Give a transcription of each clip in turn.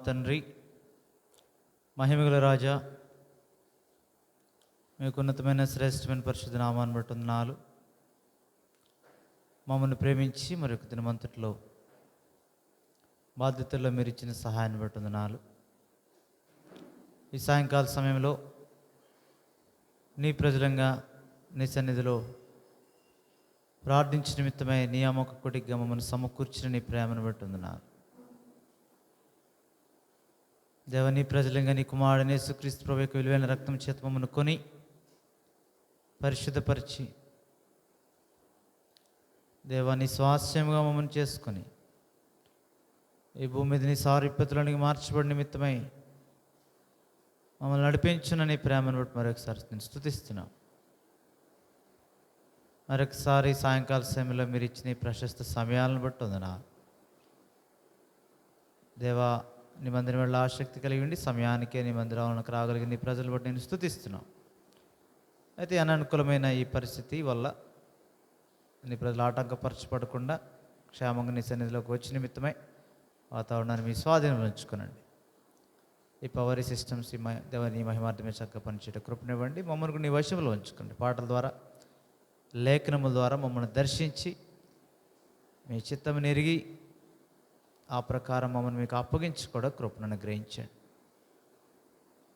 తండ్రి, మహిమగల రాజా, మీకు ఉన్నతమైన శ్రేష్టమైన పరిశుద్ధ నామాన్ని బట్టి వందనాలు. మమ్మల్ని ప్రేమించి మరొక దినమంతట్లో బాధ్యతల్లో మీరు ఇచ్చిన సహాయాన్ని బట్టి వందనాలు. ఈ సాయంకాల సమయంలో నీ ప్రజలంగా నీ సన్నిధిలో ప్రార్థించిన నిమిత్తమై నియామక కొటిగా మమ్మల్ని సమకూర్చిన నీ ప్రేమను బట్టి వందనాలు. దేవ, నీ ప్రజలంగా నీ కుమారుడైన యేసుక్రీస్తు ప్రభువు యొక్క విలువైన రక్తం చేత మమ్మల్ని కొని పరిశుద్ధపరిచి దేవా నీ స్వాస్యంగా మమ్మల్ని చేసుకొని ఈ భూమి మీద నీ సారూప్యతలోనికి మార్చబడిన నిమిత్తమై మమ్మల్ని నడిపించిన నీ ప్రేమను బట్టి మరొకసారి నేను స్తుతిస్తున్నాం. మరొకసారి సాయంకాల సమయంలో మీరు ఇచ్చిన ఈ ప్రశస్త సమయాలను బట్టి ఉందనా దేవా, నీ మందిరం వల్ల ఆసక్తి కలిగి ఉండి సమయానికే నీ మందిరాలకు రాగలిగి నీ ప్రజలు బట్టి నేను స్తుతిస్తున్నాం. అయితే అననుకూలమైన ఈ పరిస్థితి వల్ల నీ ప్రజలు ఆటంకపరచబడకుండా క్షేమంగా నీ సన్నిధిలోకి వచ్చి నిమిత్తమై వాతావరణాన్ని మీ స్వాధీనంలో ఉంచుకోనండి. ఈ పవర్ సిస్టమ్స్ ఈ దేవని మహిమార్థమే చక్కగా పనిచేయట కృపనివ్వండి. మమ్మల్ని నీ వశంలో ఉంచుకోండి. పాటల ద్వారా లేఖనముల ద్వారా మమ్మల్ని దర్శించి మీ చిత్తమును ఎరిగి ఆ ప్రకారం మమ్మల్ని మీకు అప్పగించి కూడా కృపను గ్రహించండి.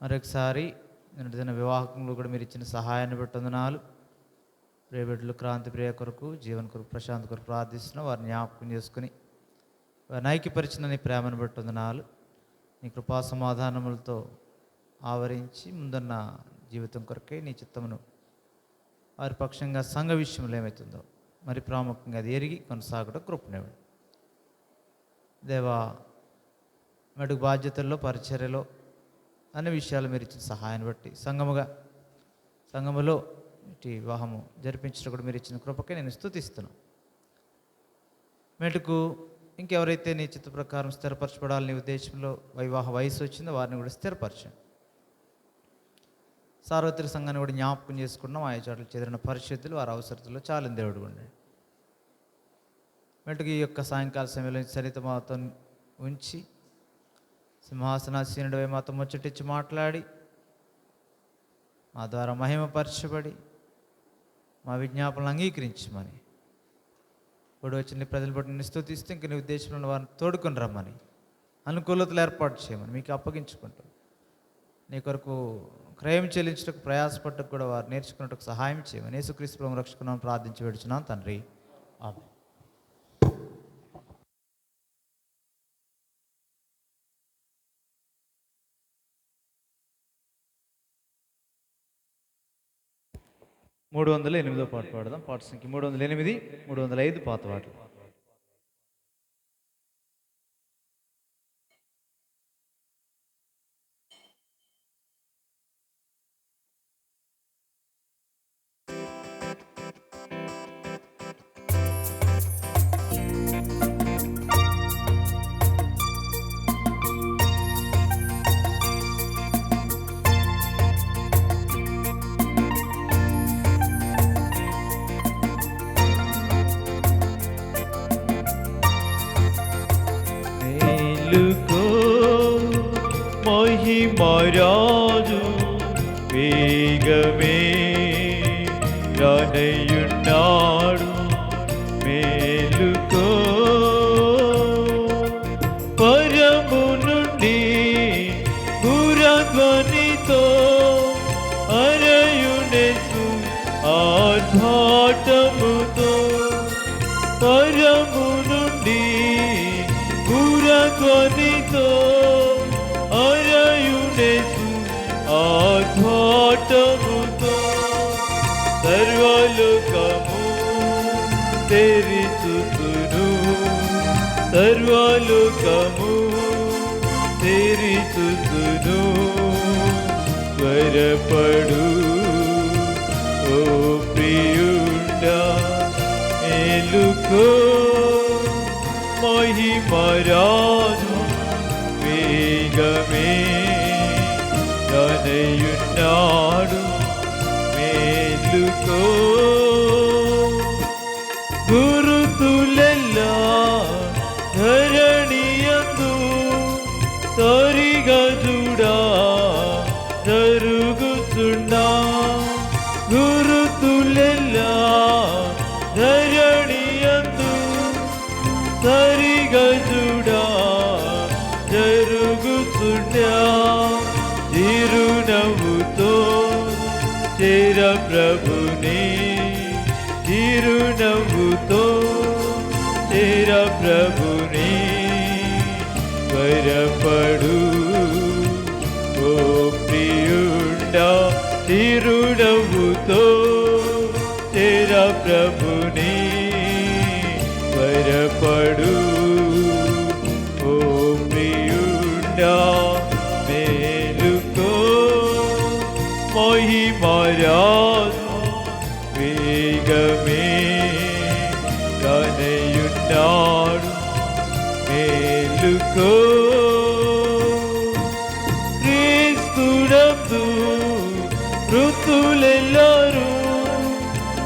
మరొకసారి నిన్న వివాహంలో కూడా మీరు ఇచ్చిన సహాయాన్ని బట్టి వందనాలు. ప్రియబిడ్డలు క్రాంతి ప్రియ కొరకు, జీవన్ కొరకు, ప్రశాంత్ కొరకు ప్రార్థిస్తున్నాం. వారిని జ్ఞాపకం చేసుకుని వారిని ఐక్యపరిచిన నీ ప్రేమను బట్టి వందనాలు. నీ కృపా సమాధానములతో ఆవరించి ముందున్న జీవితం కొరకే నీ చిత్తమును వారి పక్షంగా సంఘ విషయంలో ఏమవుతుందో మరి ప్రాముఖ్యంగా అది ఎరిగి కొనసాగడం కృపనివ్వండి. దేవా, మెడుగు బాధ్యతల్లో, పరిచర్యలో అన్ని విషయాలు మీరు ఇచ్చిన సహాయాన్ని బట్టి సంఘములో ఇటు వివాహము జరిపించడం కూడా మీరు ఇచ్చిన కృపకే నేను స్తుతిస్తున్నాను. మెటుకు ఇంకెవరైతే నీ చిత్త ప్రకారం స్థిరపరచబడాలని ఉద్దేశంలో వివాహ వయసు వచ్చిందో వారిని కూడా స్థిరపరచండి. సార్వత్రిక సంఘాన్ని కూడా జ్ఞాపకం చేసుకున్నాం. ఆయా చోట్ల చెదిరిన పరిస్థితులు వారి అవసరతలో చాలని దేవుడు ఉండండి. మెట్టుకు ఈ యొక్క సాయంకాల సమయంలో సరిత మాతో ఉంచి సింహాసనాసీనుడిపై మాతో ముచ్చటిచ్చి మాట్లాడి మా ద్వారా మహిమపరచబడి మా విజ్ఞాపనలు అంగీకరించమని ఇప్పుడు వచ్చిన ప్రజలు బట్టి నేను స్తుతిస్తూ ఇంక నీ ఉద్దేశంలో వారిని తోడుకొని రమ్మని అనుకూలతలు ఏర్పాటు చేయమని మీకు అప్పగించుకుంటాం. నీ కొరకు క్రయం చెల్లించడానికి ప్రయాసపడటకు కూడా వారు నేర్చుకున్నట్టుకు సహాయం చేయమని యేసుక్రీస్తు ప్రభువును రక్షకున్నాను ప్రార్థించి వేడుచున్నాను తండ్రి, ఆమేన్. మూడు 308 పాట పాడదాం. పాట సంఖ్య 308, 305 పాత పాటలు. మహిమరాజు వేగమే రానయ్యున్నాడు, మేలుకో పరము నుండి పురధ్వనితో అరయునెసు ఆర్భాటముతో పరము నుండి పురధ్వనితో ఆర్భాటముతో సర్వలోకము తెరిచుతును, సర్వలోకము తెరిచుతును. త్వరపడు ఓ ప్రియుడా, మేలుకో మహిమరాజు వేగమే రానయ్యున్నాడు, మేలుకో. గురుతులెల్లా ధరణియందు సరిగా చూడా జరుగుతున్నా గురుతులెల్లా ధరణియందు సరిగా చూడా జరుగుతున్నా చిరునవ్వుతో చేర ప్రభుని చిరునవ్వుతో చేర ప్రభుని త్వరపడు ఓ ప్రియుడా చిరునవ్వుతో చేర ప్రభుని త్వరపడు ఓ ప్రియుడా మేలుకో మహిమరాజు వేగమే కనయున్నాడు మేలుకో క్రీస్తునందు మృతులెల్లరూ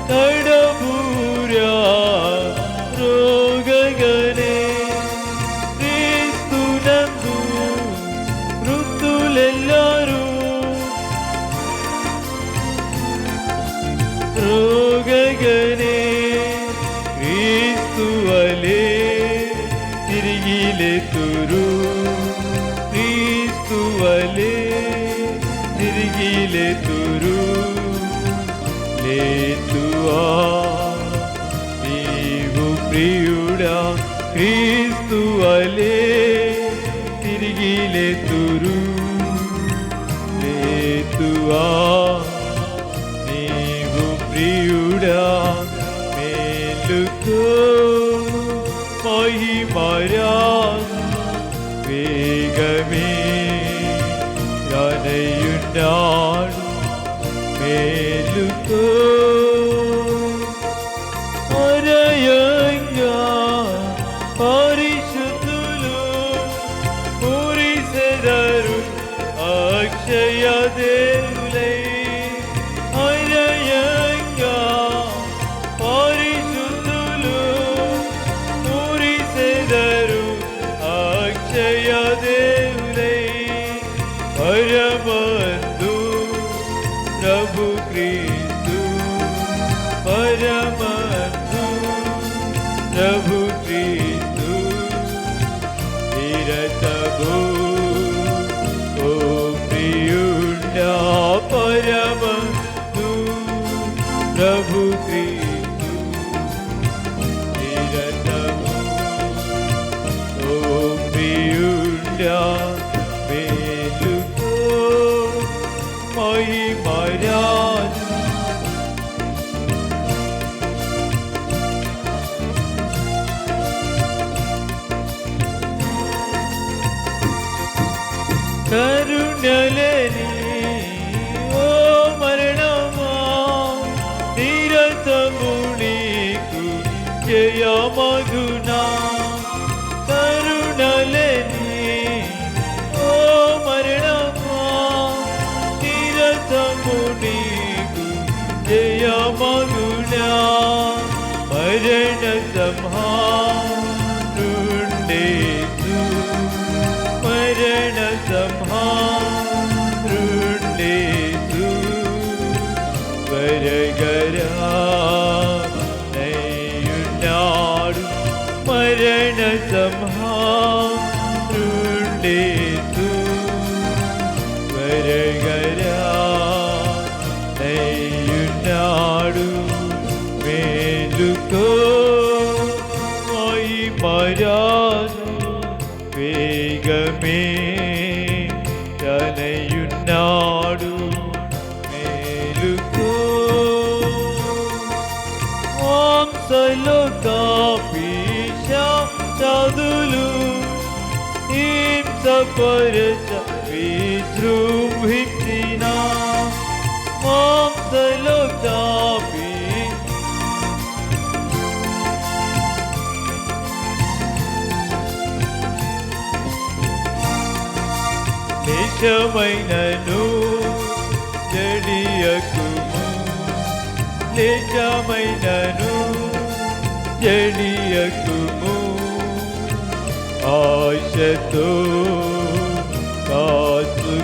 తడబూరా రోగగనే క్రీస్తునందు మృతులెల్లరూ రోగగనే క్రీస్తువలే తిరిగి లేతురు క్రీస్తువలే తిరిగి లేతురు లేతువా నీవు ప్రియుడా క్రీస్తువలే తిరిగి లేతురు లేతువా నీవు ప్రియుడా మేలుకో మహిమరాజు వేగమే రానయున్నాడు మేలుకో అరయంగా పరిశుద్ధులు పూరిసెదరు అక్షయ దేవులై అరయంగా పరిశుద్ధులు పూరిసెదరు అక్షయ దేవులై పరమందు ప్రభు క్రీస్తు పరమందు ప్రభు క్రీస్తు నిరతము ఓ ప్రియుడా పరమందు ప్రభు క్రీస్తు నిరతము ఓ ప్రియుడా మేలుకో మహిమరాజు కరుణలేని ఓ మరణమా నిరతము నీకు జయమగునా కరుణలేని ఓ మరణమా నిరతము నీకు జయమగునా మరణ సంహారుండేసు మరణ సంహారుండేసు వరగరా నయున్నాడు మరణ సంహారుండేసు వరగరా నయున్నాడు మేలుకో మహిమరాజు వేగమే తనయున్నాడు మేలుకో మాంసలో కాపీష చదులు హింసపరచ విజృంభించిన మాంసలో కాపీ లేచమైనను జడియకుము లేచమైనను జడియకుము ఆశతో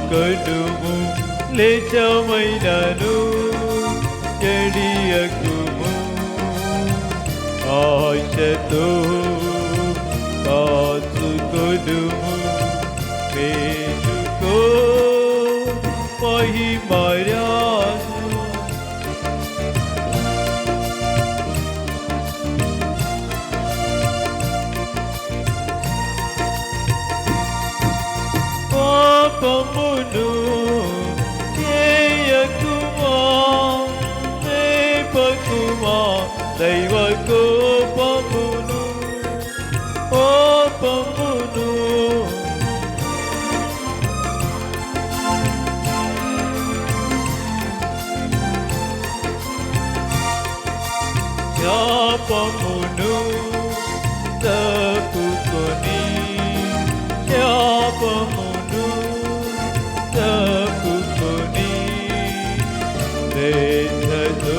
కనుము లేచమైనను ఎడియకుము ఆశతో కాచుకొనుము మేలుకో మహిమరాజు పాపమును చేయకుమా రేపకుమా దైవ కోపమును పాపమును శాపమును తప్పుకొని శాపమును తప్పుకొని దేశతో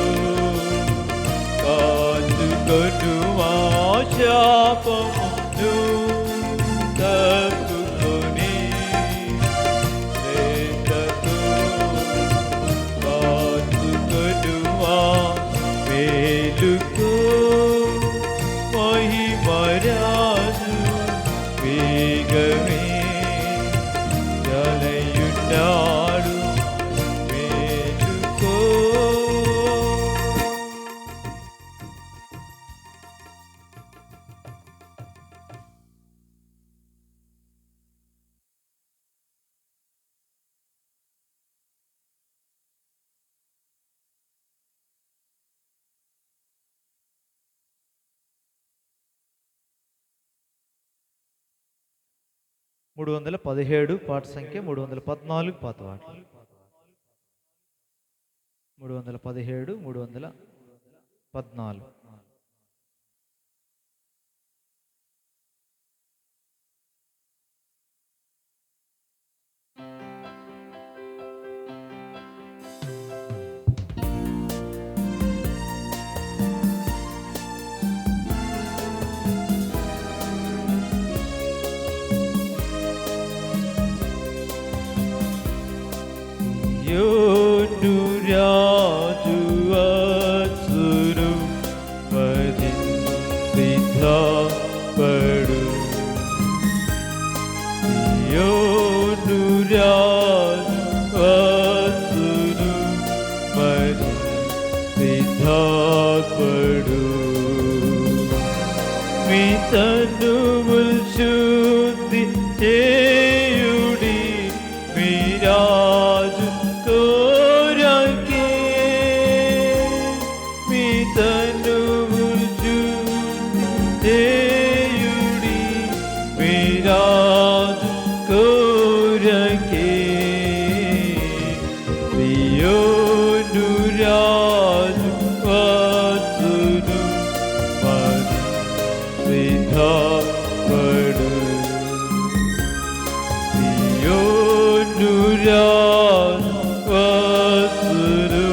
కాచుకొనుమా శాపమును తప్పుకొని దేశతో కాచుకొనుమా మేలుకో మహిమరాజు వేగమే జలయున్నాడు మేలుకో. మూడు వందల 17 పాట సంఖ్య 314 పాత పాటలు 317 314. యోను రాజు అసురు సిద్ధపడు యోను రాజు అసురు సిద్ధపడు మీ తనువుల్ శుద్ధి చేయుడి మీ రాజు కోరకే మీ తనువుల్ శుద్ధి చేయుడి మీ రాజు కోరకే సియోను రాజు వచ్చును సిద్ధపడు సియోను రాజు వచ్చును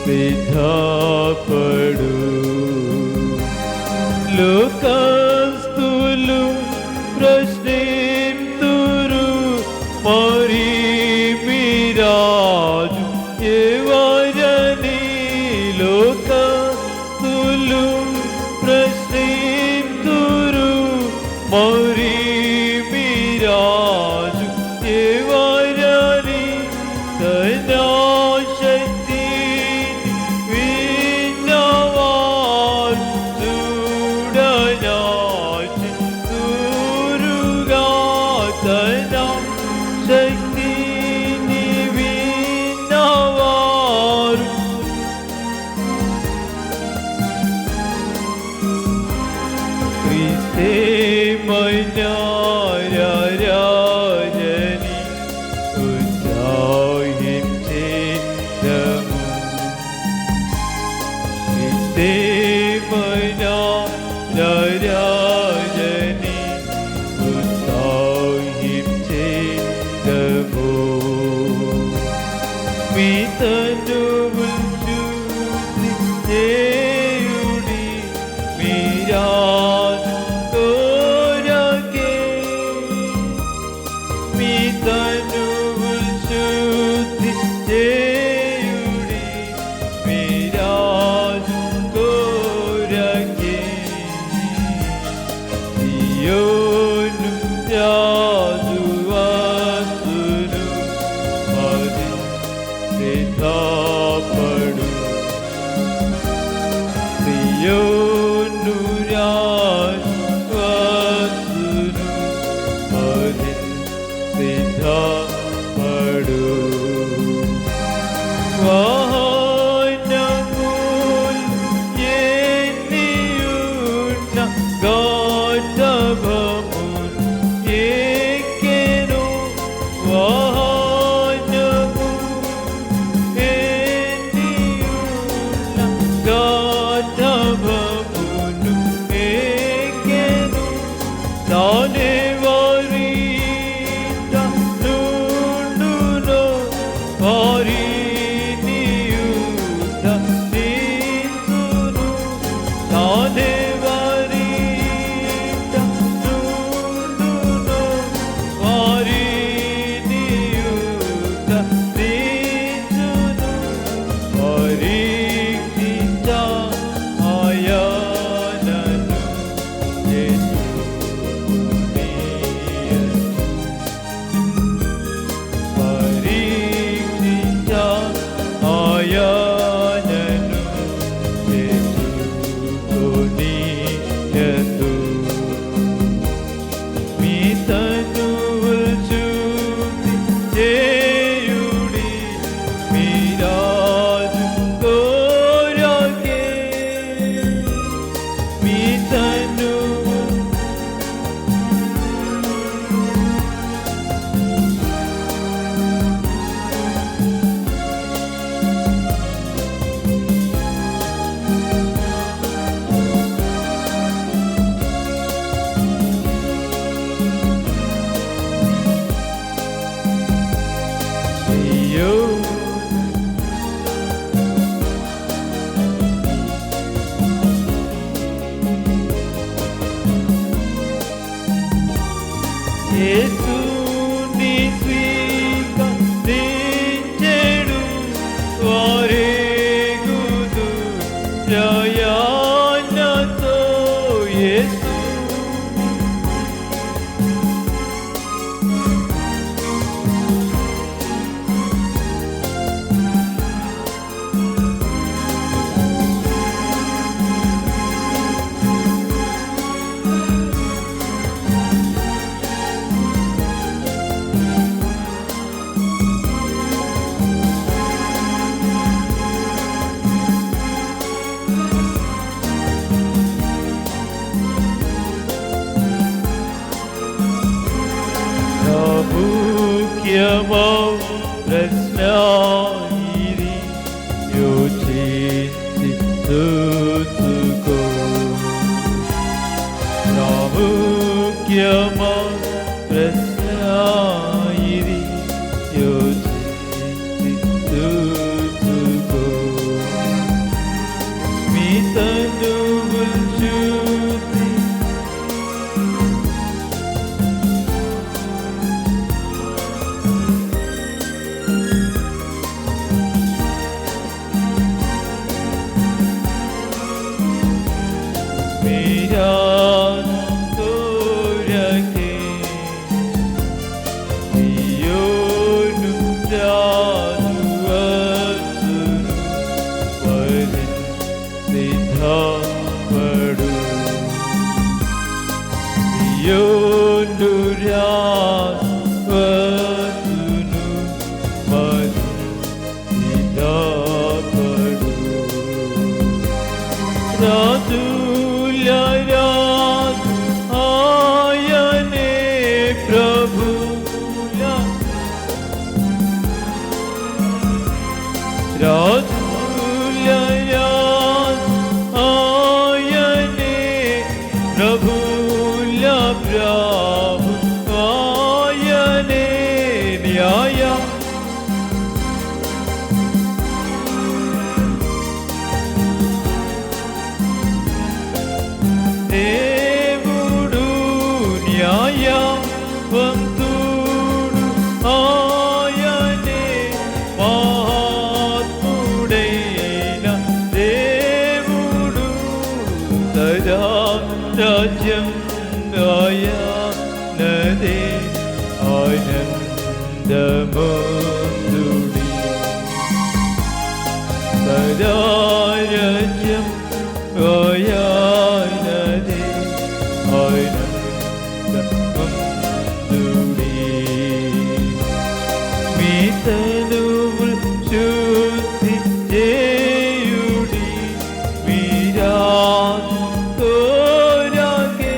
సిద్ధపడు లోకస్తులు ప్రశ్నింతురు మరి మీ రాజు ఎవరని లోకస్తులు ప్రశ్నింతురు మరి మీ రాజు ఎవరని తన శక్తి విన్నవారు చూడనాచి దూరుగా తన శక్తిని విన్నవారు క్రీస్తే మనారాజని ఉత్సాహించేదము క్రీస్తే మనారాజని ఉత్సాహించేదము మీ తనువుల్ శుద్ధి చేయుడి మీ రాజు కోరకే మీ తనువుల్ శుద్ధి చేయుడి మీ రాజు కోరకే సియోను రాజు వచ్చును మరి సిద్ధపడు సియోను రాజు వచ్చును మరి సిద్ధపడు వాహనముల్ ఎన్నియున్న గోటభమున్ ఎక్కెను వాహనముల్ ఎన్నియున్న గోటభమును ఎక్కెను తానే వారిట నుండును వారిని యుద్ధరించును తానే వారిట నుండును వారిని యుద్ధరించును పరీక్షించ ఆయనను పరీక్షించ ఆయనను చేసుకొనియదు మీ తనువుల్ శుద్ధి చేయుడి మీ రాజు కోరకే మీ తనువుల్ సియోను యేసుని స్వీకరించెడు వారేగుదు ప్రయాణతో యేసు ముఖ్యమౌ ప్రశ్న ఇది యోచించి చూసుకో ప్రాముఖ్యమౌ ప్రశ్న ఇది యోచించి చూసుకో మీ తనువుల్ శుద్ధి మీ రాజు కోరకే సియోను రాజు వచ్చును మరి సిద్ధపడు సియోను రాజు వచ్చును మరి సిద్ధపడు రాజుల రాజు ఆయనే ప్రభుల రాజుల రాజు ఆయనే ప్రభుల ప్రభు ఆయనే న్యాయ దేవుడు న్యాయవంతుడు సదారాజ్యం ఆయనదే ఆనందమందుడి మీ తనువుల్ శుద్ధి చేయుడి మీరా కోరకే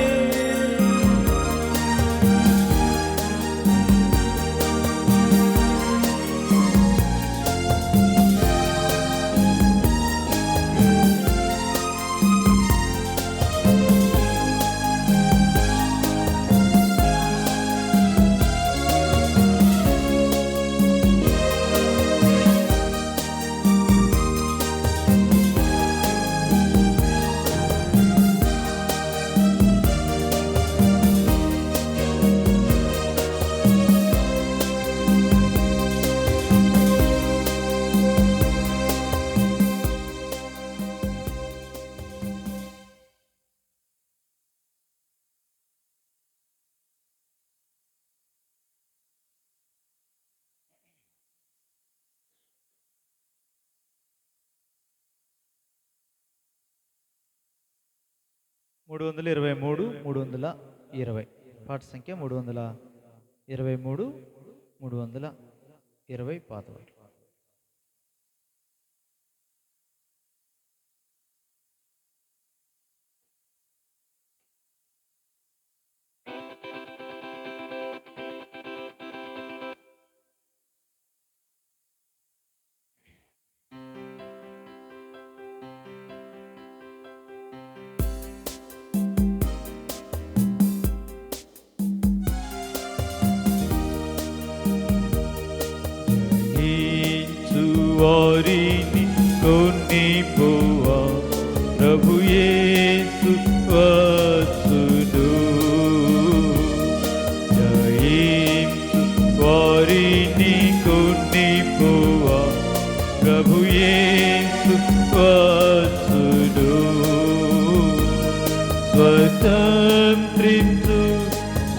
మూడు వందల 320 పాట సంఖ్య 323 320 పాత పాటలు. వారిని కొనిపోవా ప్రభు యేసు వచ్చును జయించు వారిని కొనిపోవా ప్రభు యేసు వచ్చును స్వతంత్రించు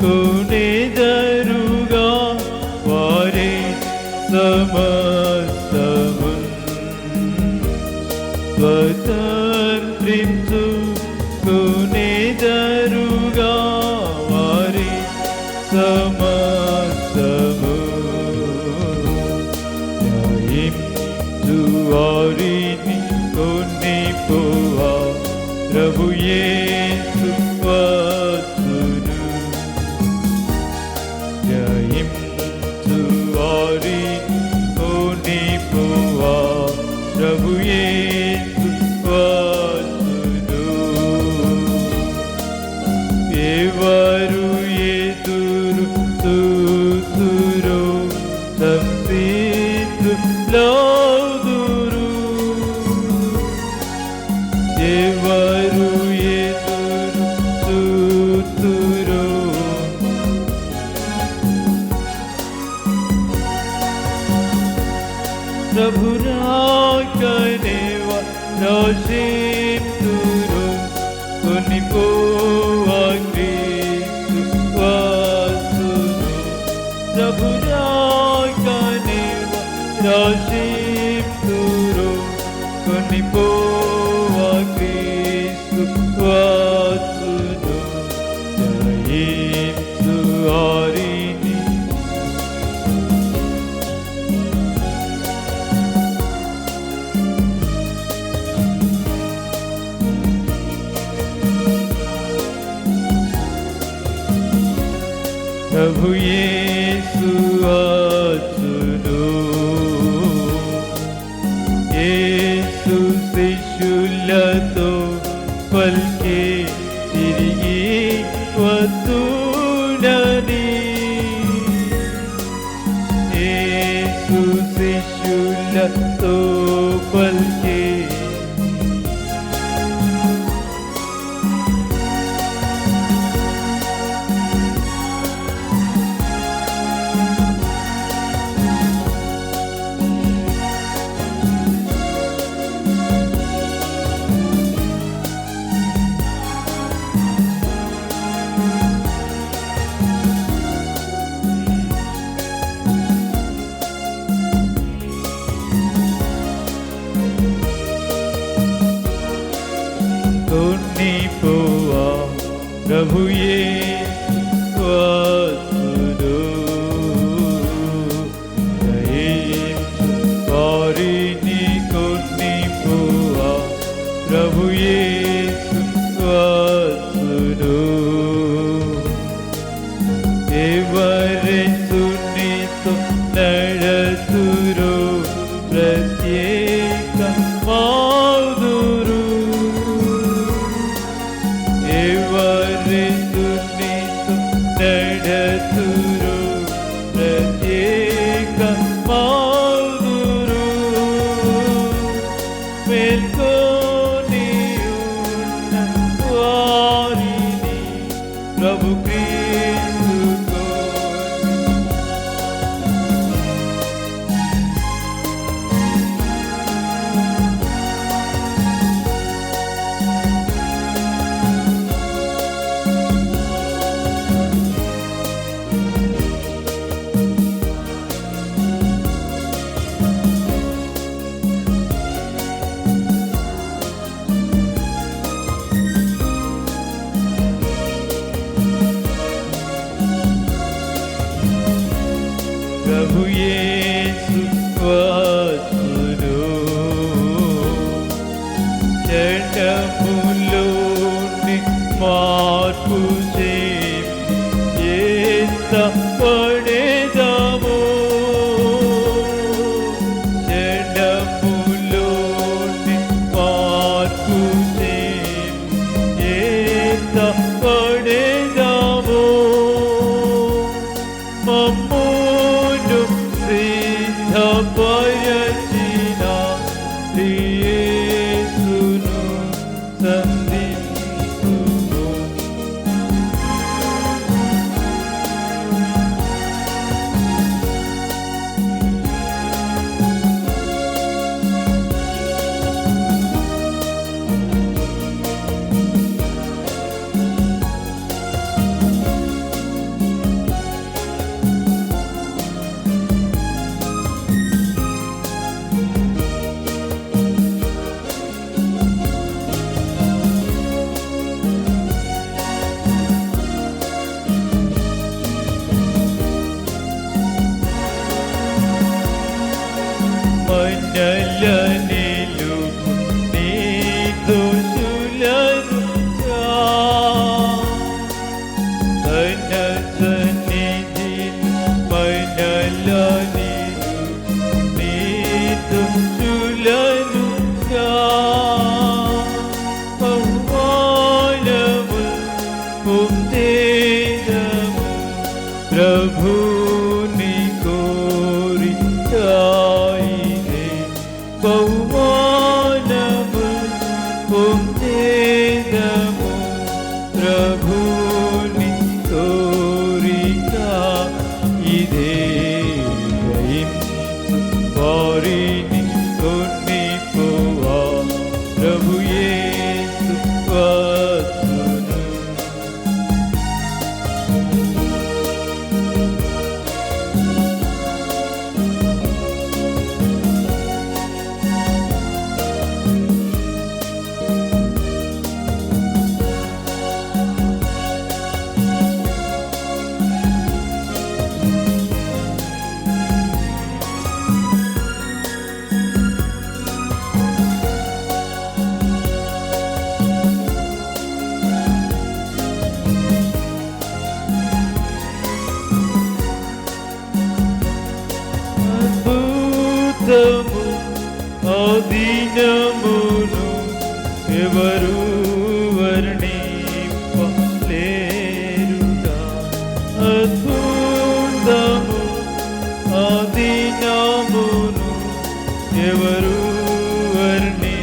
కొనేదరుగా వారే సమస్తమున్ స్వతంత్రించు కొనేదరుగా వారి సమస్తము జయించు వారిని కొనిపోవా ప్రభు యేసు వచ్చును జయించు వారిని కొనిపోవా ప్రభు యేసు వచ్చును ఎవరు ఎదురు చూతురో సంసిద్ధులౌదురు ఎవరు ఎదురు చూతురో ప్రభు రాకనేవా నశింతురు కొనిపోవా క్రీస్తు వచ్చును ప్రభు రాకనేవా నశింతురు కొనిపోవా క్రీస్తు వచ్చును జయించు వారిని ప్రభు యేసు వచ్చును యేసు శిష్యులతో పలికే తిరిగి వస్తునని యేసు శిష్యులతో పలికే ప్రభు యేసు వచ్చును. దయించు వారిని కొనిపోవా, ప్రభు యేసు వచ్చును. ఎవరెసునితో నడతురో ప్రత్యేక మాదురు, ఎవరెసునితో నడతురో ప్రత్యేక మాదురు. మేల్కొని ఉన్న వారిని ప్రభు క్రీస్తుతో ప్రభు యేసు వచ్చును. చట్టములోని మార్పు ఎంత పడేదాము, చట్టములోని మార్పు ఎంత పడేదాము. మమ్మును సిద్ధపరచిన యేసును సంధించుము. మనలను నీ దోషులను తన సన్నిధిలో మనలని నీ దోషులను బహుమానము పొందేదము ప్రభుని కోరికాయినే. బహుమానము పొందేదము ప్రభుని కోరిక ఇదే. గ్రహించు వారిని కొనిపోవా, ప్రభు యేసు వచ్చును. అద్భుతము అదీనమును ఎవరు వర్ణింపలేరుగా. అద్భుతము అదీనమును ఎవరు వర్ణింపలేరుగా.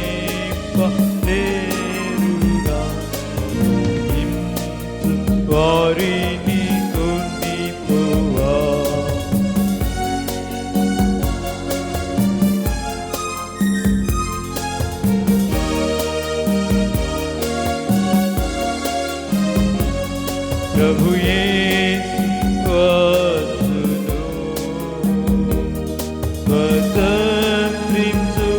వారిని కొనిపోవా, ప్రభు యేసు వచ్చును. స్వతంత్రించు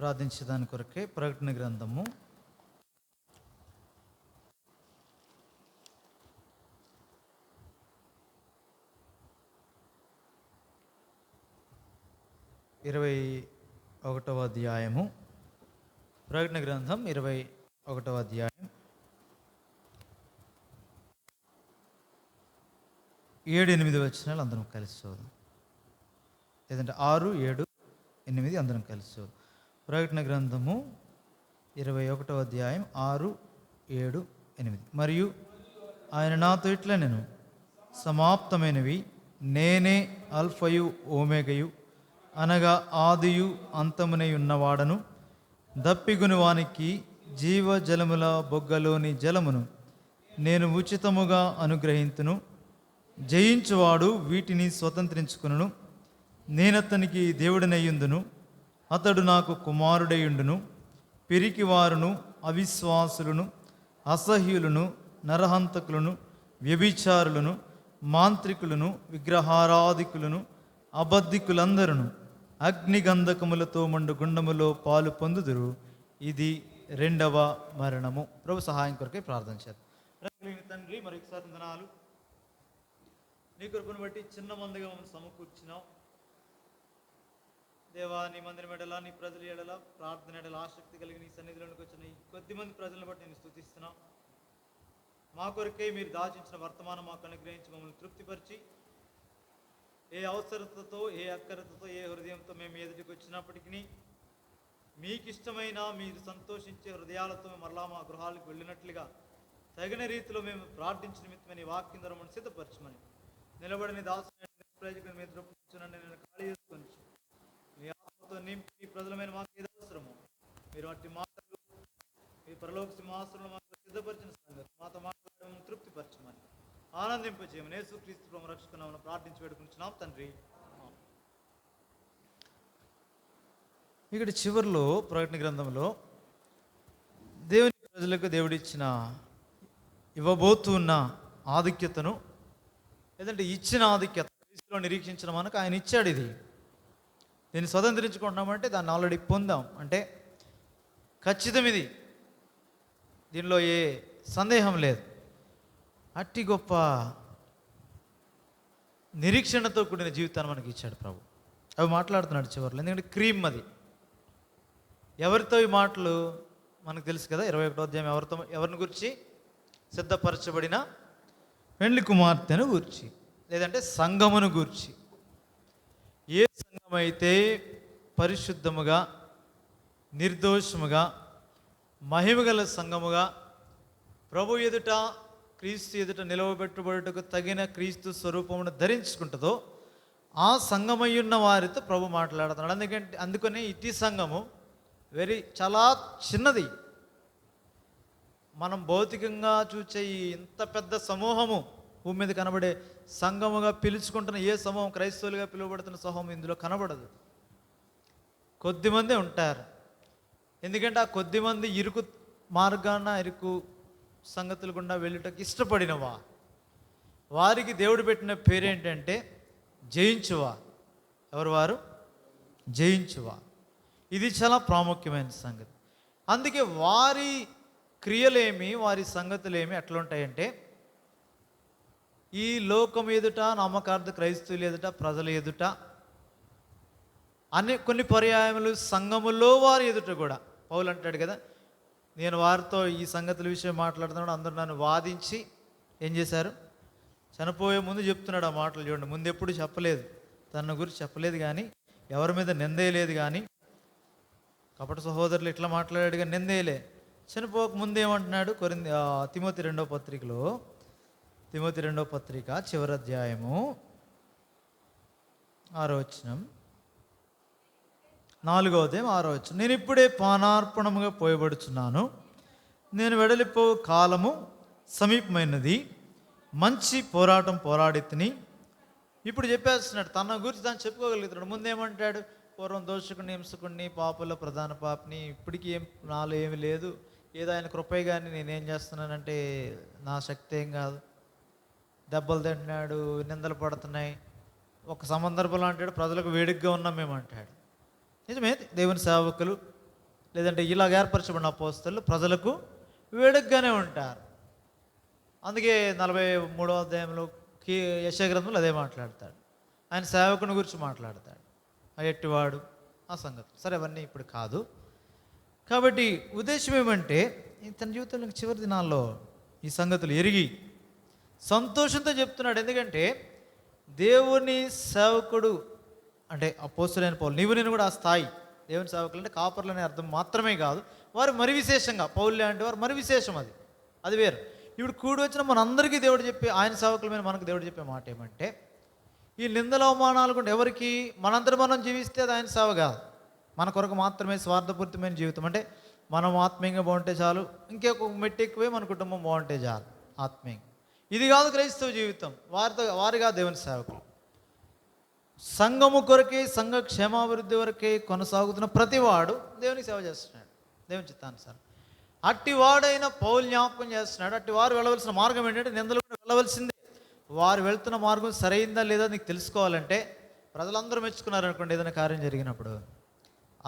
ప్రార్థించేదాని కొరకే ప్రకటన గ్రంథము 21వ అధ్యాయము. ప్రకటన గ్రంథం 21వ అధ్యాయం 7-8 వచనాలు అందరం కలిసి చూద్దాం. లేదంటే 6, 7, 8 అందరం కలిసి చూద్దాం. ప్రకటన గ్రంథము 21వ అధ్యాయం 6, 7, 8. మరియు ఆయన నాతో ఇట్లా నేను సమాప్తమైనవి నేనే అల్ఫయు ఓమేగయు అనగా ఆదియు అంతమునై ఉన్నవాడను, దప్పిగుని వానికి జీవజలముల బొగ్గలోని జలమును నేను ఉచితముగా అనుగ్రహింతును. జయించువాడు వీటిని స్వతంత్రించుకును. నేనతనికి దేవుడనయ్యుందును, అతడు నాకు కుమారుడయ్యుండును. పిరికివారును, అవిశ్వాసులను, అసహ్యులను, నరహంతకులను, వ్యభిచారులను, మాంత్రికులను, విగ్రహారాధికులను, అబద్ధికులందరూ అగ్నిగంధకములతో మండు గుండములో పాలు పొందుదురు. ఇది 2వ మరణము. ప్రభు సహాయం కొరకే ప్రార్థన చేద్దాం. తండ్రి, మరొకసారి వందనాలు. నీ కృపను బట్టి చిన్న మందిగా మమ్మల్ని సమకూర్చినావు దేవా. నీ మందిరం ఎడలా, నీ ప్రజల ఎడలా, ప్రార్థన ఎడల ఆసక్తి కలిగి నీ సన్నిధిలోనికి వచ్చిన ఈ కొద్ది మంది ప్రజలను బట్టి నేను స్తుతిస్తున్నావు. మా కొరకే మీరు దాచించిన వర్తమానం మాకు అనుగ్రహించి మమ్మల్ని తృప్తిపరిచి, ఏ అవసరతతో, ఏ అక్కరతతో, ఏ హృదయంతో మేము ఎదుటికి వచ్చినప్పటికీ మీకు ఇష్టమైన, మీరు సంతోషించే హృదయాలతో మరలా మా గృహాలకు వెళ్ళినట్లుగా తగిన రీతిలో మేము ప్రార్థించిన నిమిత్తమని నీ వాక్యం ద్వారా మనం సిద్ధపరచమని నిలబడిన దాసుని ప్రయోజకుని మీద రూపించునని నేను ఖాళీ చేసుకొని మీ ఆత్మతో నింపి ఈ ప్రజలమైన మాకు ఏది అవసరమో మీరు అట్టి మాటలు మీ పరలోక సింహాసనంలో మాకు సిద్ధపరిచిన సంగతి మాతో మాట్లాడడం తృప్తిపరచమని ఆనందింపజేయమని యేసుక్రీస్తు ప్రభువు రక్షకునామమున ప్రార్థించి వేడుకుంటున్నాం తండ్రి. ఇక్కడ చివరిలో ప్రకటన గ్రంథంలో దేవుని ప్రజలకు దేవుడిచ్చిన ఇవ్వబోతున్న ఆధిక్యతను, లేదంటే ఇచ్చిన ఆధిక్యత క్రీస్తులో నిరీక్షించిన మనకు ఆయన ఇచ్చాడు. ఇది దీన్ని స్వతంత్రించుకుంటున్నామంటే దాన్ని ఆల్రెడీ పొందాం అంటే ఖచ్చితం. ఇది దీనిలో ఏ సందేహం లేదు. అట్టి గొప్ప నిరీక్షణతో కూడిన జీవితాన్ని మనకి ఇచ్చాడు ప్రభు. అవి మాట్లాడుతున్నాడు చివరిలో. ఎందుకంటే క్రీమ్ అది. ఎవరితో ఈ మాటలు మనకు తెలుసు కదా. 21వ అధ్యాయం ఎవరిని గురించి? సిద్ధపరచబడిన పెండ్లి కుమార్తెను గూర్చి, లేదంటే సంఘమును గూర్చి. ఏ సంఘం అయితే పరిశుద్ధముగా, నిర్దోషముగా, మహిమగల సంఘముగా, ప్రభు ఎదుట, క్రీస్తు ఎదుట నిలవబెట్టబడుటకు తగిన క్రీస్తు స్వరూపమును ధరించుకుంటుందో ఆ సంఘమయ్యున్న వారితో ప్రభు మాట్లాడుతున్నాడు. అందుకని ఇటీ సంఘము చాలా చిన్నది. మనం భౌతికంగా చూసే ఈ ఇంత పెద్ద సమూహము, భూమి మీద కనబడే సంఘముగా పిలుచుకుంటున్న ఏ సమూహం, క్రైస్తవులుగా పిలువబడుతున్న సమూహం ఇందులో కనబడదు. కొద్దిమంది ఉంటారు. ఎందుకంటే ఆ కొద్దిమంది ఇరుకు మార్గాన, ఇరుకు సంగతులు గుండా వెళ్ళుటకు ఇష్టపడినవా. వారికి దేవుడు పెట్టిన పేరేంటంటే జయించువా. ఎవరు వారు? జయించువా. ఇది చాలా ప్రాముఖ్యమైన సంగతి. అందుకే వారి క్రియలేమి, వారి సంగతులేమి ఎట్లా ఉంటాయంటే, ఈ లోకం ఎదుట, నమ్మకార్థ క్రైస్తవులు ఎదుట, ప్రజల ఎదుట, కొన్ని పర్యాయములు సంఘములో వారి ఎదుట కూడా. పౌలు అంటాడు కదా, నేను వారితో ఈ సంగతుల విషయం మాట్లాడుతున్నాడు, అందరూ నన్ను వాదించి ఏం చేశారు? చనిపోయే ముందు చెప్తున్నాడు ఆ మాటలు. చూడండి, ముందు ఎప్పుడు చెప్పలేదు, తన గురించి చెప్పలేదు, కానీ ఎవరి మీద నిందేయలేదు, కానీ కపట సహోదరులు ఇట్లా మాట్లాడాడు కానీ నిందేయలే. చనిపోక ముందు ఏమంటున్నాడు? తిమోతి 2వ పత్రికలో, తిమోతి 2వ పత్రిక చివరి అధ్యాయము 6వ వచనం, 4వ అధ్యాయం 6వ వచనం. నేను ఇప్పుడే పానార్పణముగా పోయబడుచున్నాను, నేను వెడలిపో కాలము సమీపమైనది, మంచి పోరాటం పోరాడితిని. ఇప్పుడు చెప్పేస్తున్నాడు, తన గురించి తాను చెప్పుకోగలుగుతున్నాడు. ముందేమంటాడు? పూర్వం దోషకుడిని, హింసకుడిని, పాపుల ప్రధాన పాపిని, ఇప్పటికీ నాలో ఏమి లేదు, ఏదో ఆయన కృపే కానీ నేనేం చేస్తున్నానంటే నా శక్తి ఏం కాదు, దెబ్బలు తింటున్నాడు, నిందలు పడుతున్నాయి. ఒక సందర్భంలో అంటాడు, ప్రజలకు వేడిగ్గా ఉన్నాం మేము అంటాడు. నిజమే, దేవుని సేవకులు లేదంటే ఇలాగ ఏర్పరచబడిన అపోస్తలు ప్రజలకు వేడుకగానే ఉంటారు. అందుకే 43వ అధ్యాయంలో యెషయా గ్రంథంలో అదే మాట్లాడతాడు. ఆయన సేవకుని గురించి మాట్లాడతాడు, ఆ ఎట్టివాడు, ఆ సంగతి. సరే, అవన్నీ ఇప్పుడు కాదు. కాబట్టి ఉద్దేశం ఏమంటే, తన జీవితంలో చివరి దినాల్లో ఈ సంగతులు ఎరిగి సంతోషంతో చెప్తున్నాడు. ఎందుకంటే దేవుని సేవకుడు అంటే అపోస్తలుడైన పౌలు, నీవు నేను కూడా ఆ స్థాయి. దేవుని సేవకులు అంటే కాపర్లు అనే అర్థం మాత్రమే కాదు, వారు మరి విశేషంగా పౌలు లాంటి వారు మరి విశేషం, అది వేరు. ఇప్పుడు కూడి వచ్చిన మనందరికీ దేవుడు చెప్పే, ఆయన సేవకుల మీద మనకు దేవుడు చెప్పే మాట ఏమంటే, ఈ నిందల అవమానాలు కూడా ఎవరికి, మనందరూ మనం జీవిస్తే అది ఆయన సేవ కాదు. మన కొరకు మాత్రమే స్వార్థపూరితమైన జీవితం, అంటే మనం ఆత్మీయంగా బాగుంటే చాలు, ఇంకొక మెట్టు ఎక్కువే మన కుటుంబం బాగుంటే చాలు ఆత్మీయంగా. ఇది కాదు క్రైస్తవ జీవితం. వారిగా దేవుని సేవకులు సంఘము కొరకే, సంఘ క్షేమాభివృద్ధి వరకే కొనసాగుతున్న ప్రతివాడు దేవునికి సేవ చేస్తున్నాడు, దేవుని చిత్తానుసారం. అట్టి వాడైన పౌలు జ్ఞాపకం చేస్తున్నాడు, అట్టి వారు వెళ్ళవలసిన మార్గం ఏంటంటే, నిందలు కూడా వెళ్ళవలసిందే. వారు వెళ్తున్న మార్గం సరైందా లేదా నీకు తెలుసుకోవాలంటే, ప్రజలందరూ మెచ్చుకున్నారనుకోండి ఏదైనా కార్యం జరిగినప్పుడు,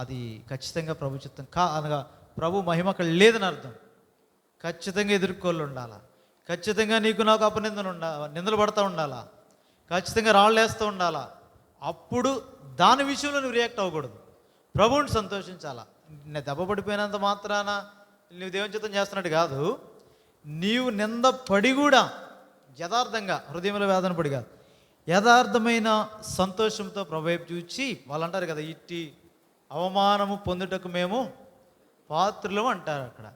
అది ఖచ్చితంగా ప్రభు చిత్తం అనగా ప్రభు మహిమ అక్కడ లేదని అర్థం. ఖచ్చితంగా ఎదుర్కోళ్ళు ఉండాలా, ఖచ్చితంగా నీకు నాకు అపనిందలు నిందలు పడుతూ ఉండాలా, ఖచ్చితంగా రాళ్ళు వేస్తూ ఉండాలా. అప్పుడు దాని విషయంలో నువ్వు రియాక్ట్ అవ్వకూడదు, ప్రభువుని సంతోషించాలా. నేను దెబ్బ పడిపోయినంత మాత్రాన నువ్వు దేవుని చిత్తం చేస్తున్నట్టు కాదు. నీవు నింద పడి కూడా యథార్థంగా, హృదయంలో వేదన పడి కాదు, యథార్థమైన సంతోషంతో ప్రభు వైపు చూచి, వాళ్ళు అంటారు కదా, ఇట్టి అవమానము పొందుటకు మేము పాత్రులం అంటారు అక్కడ.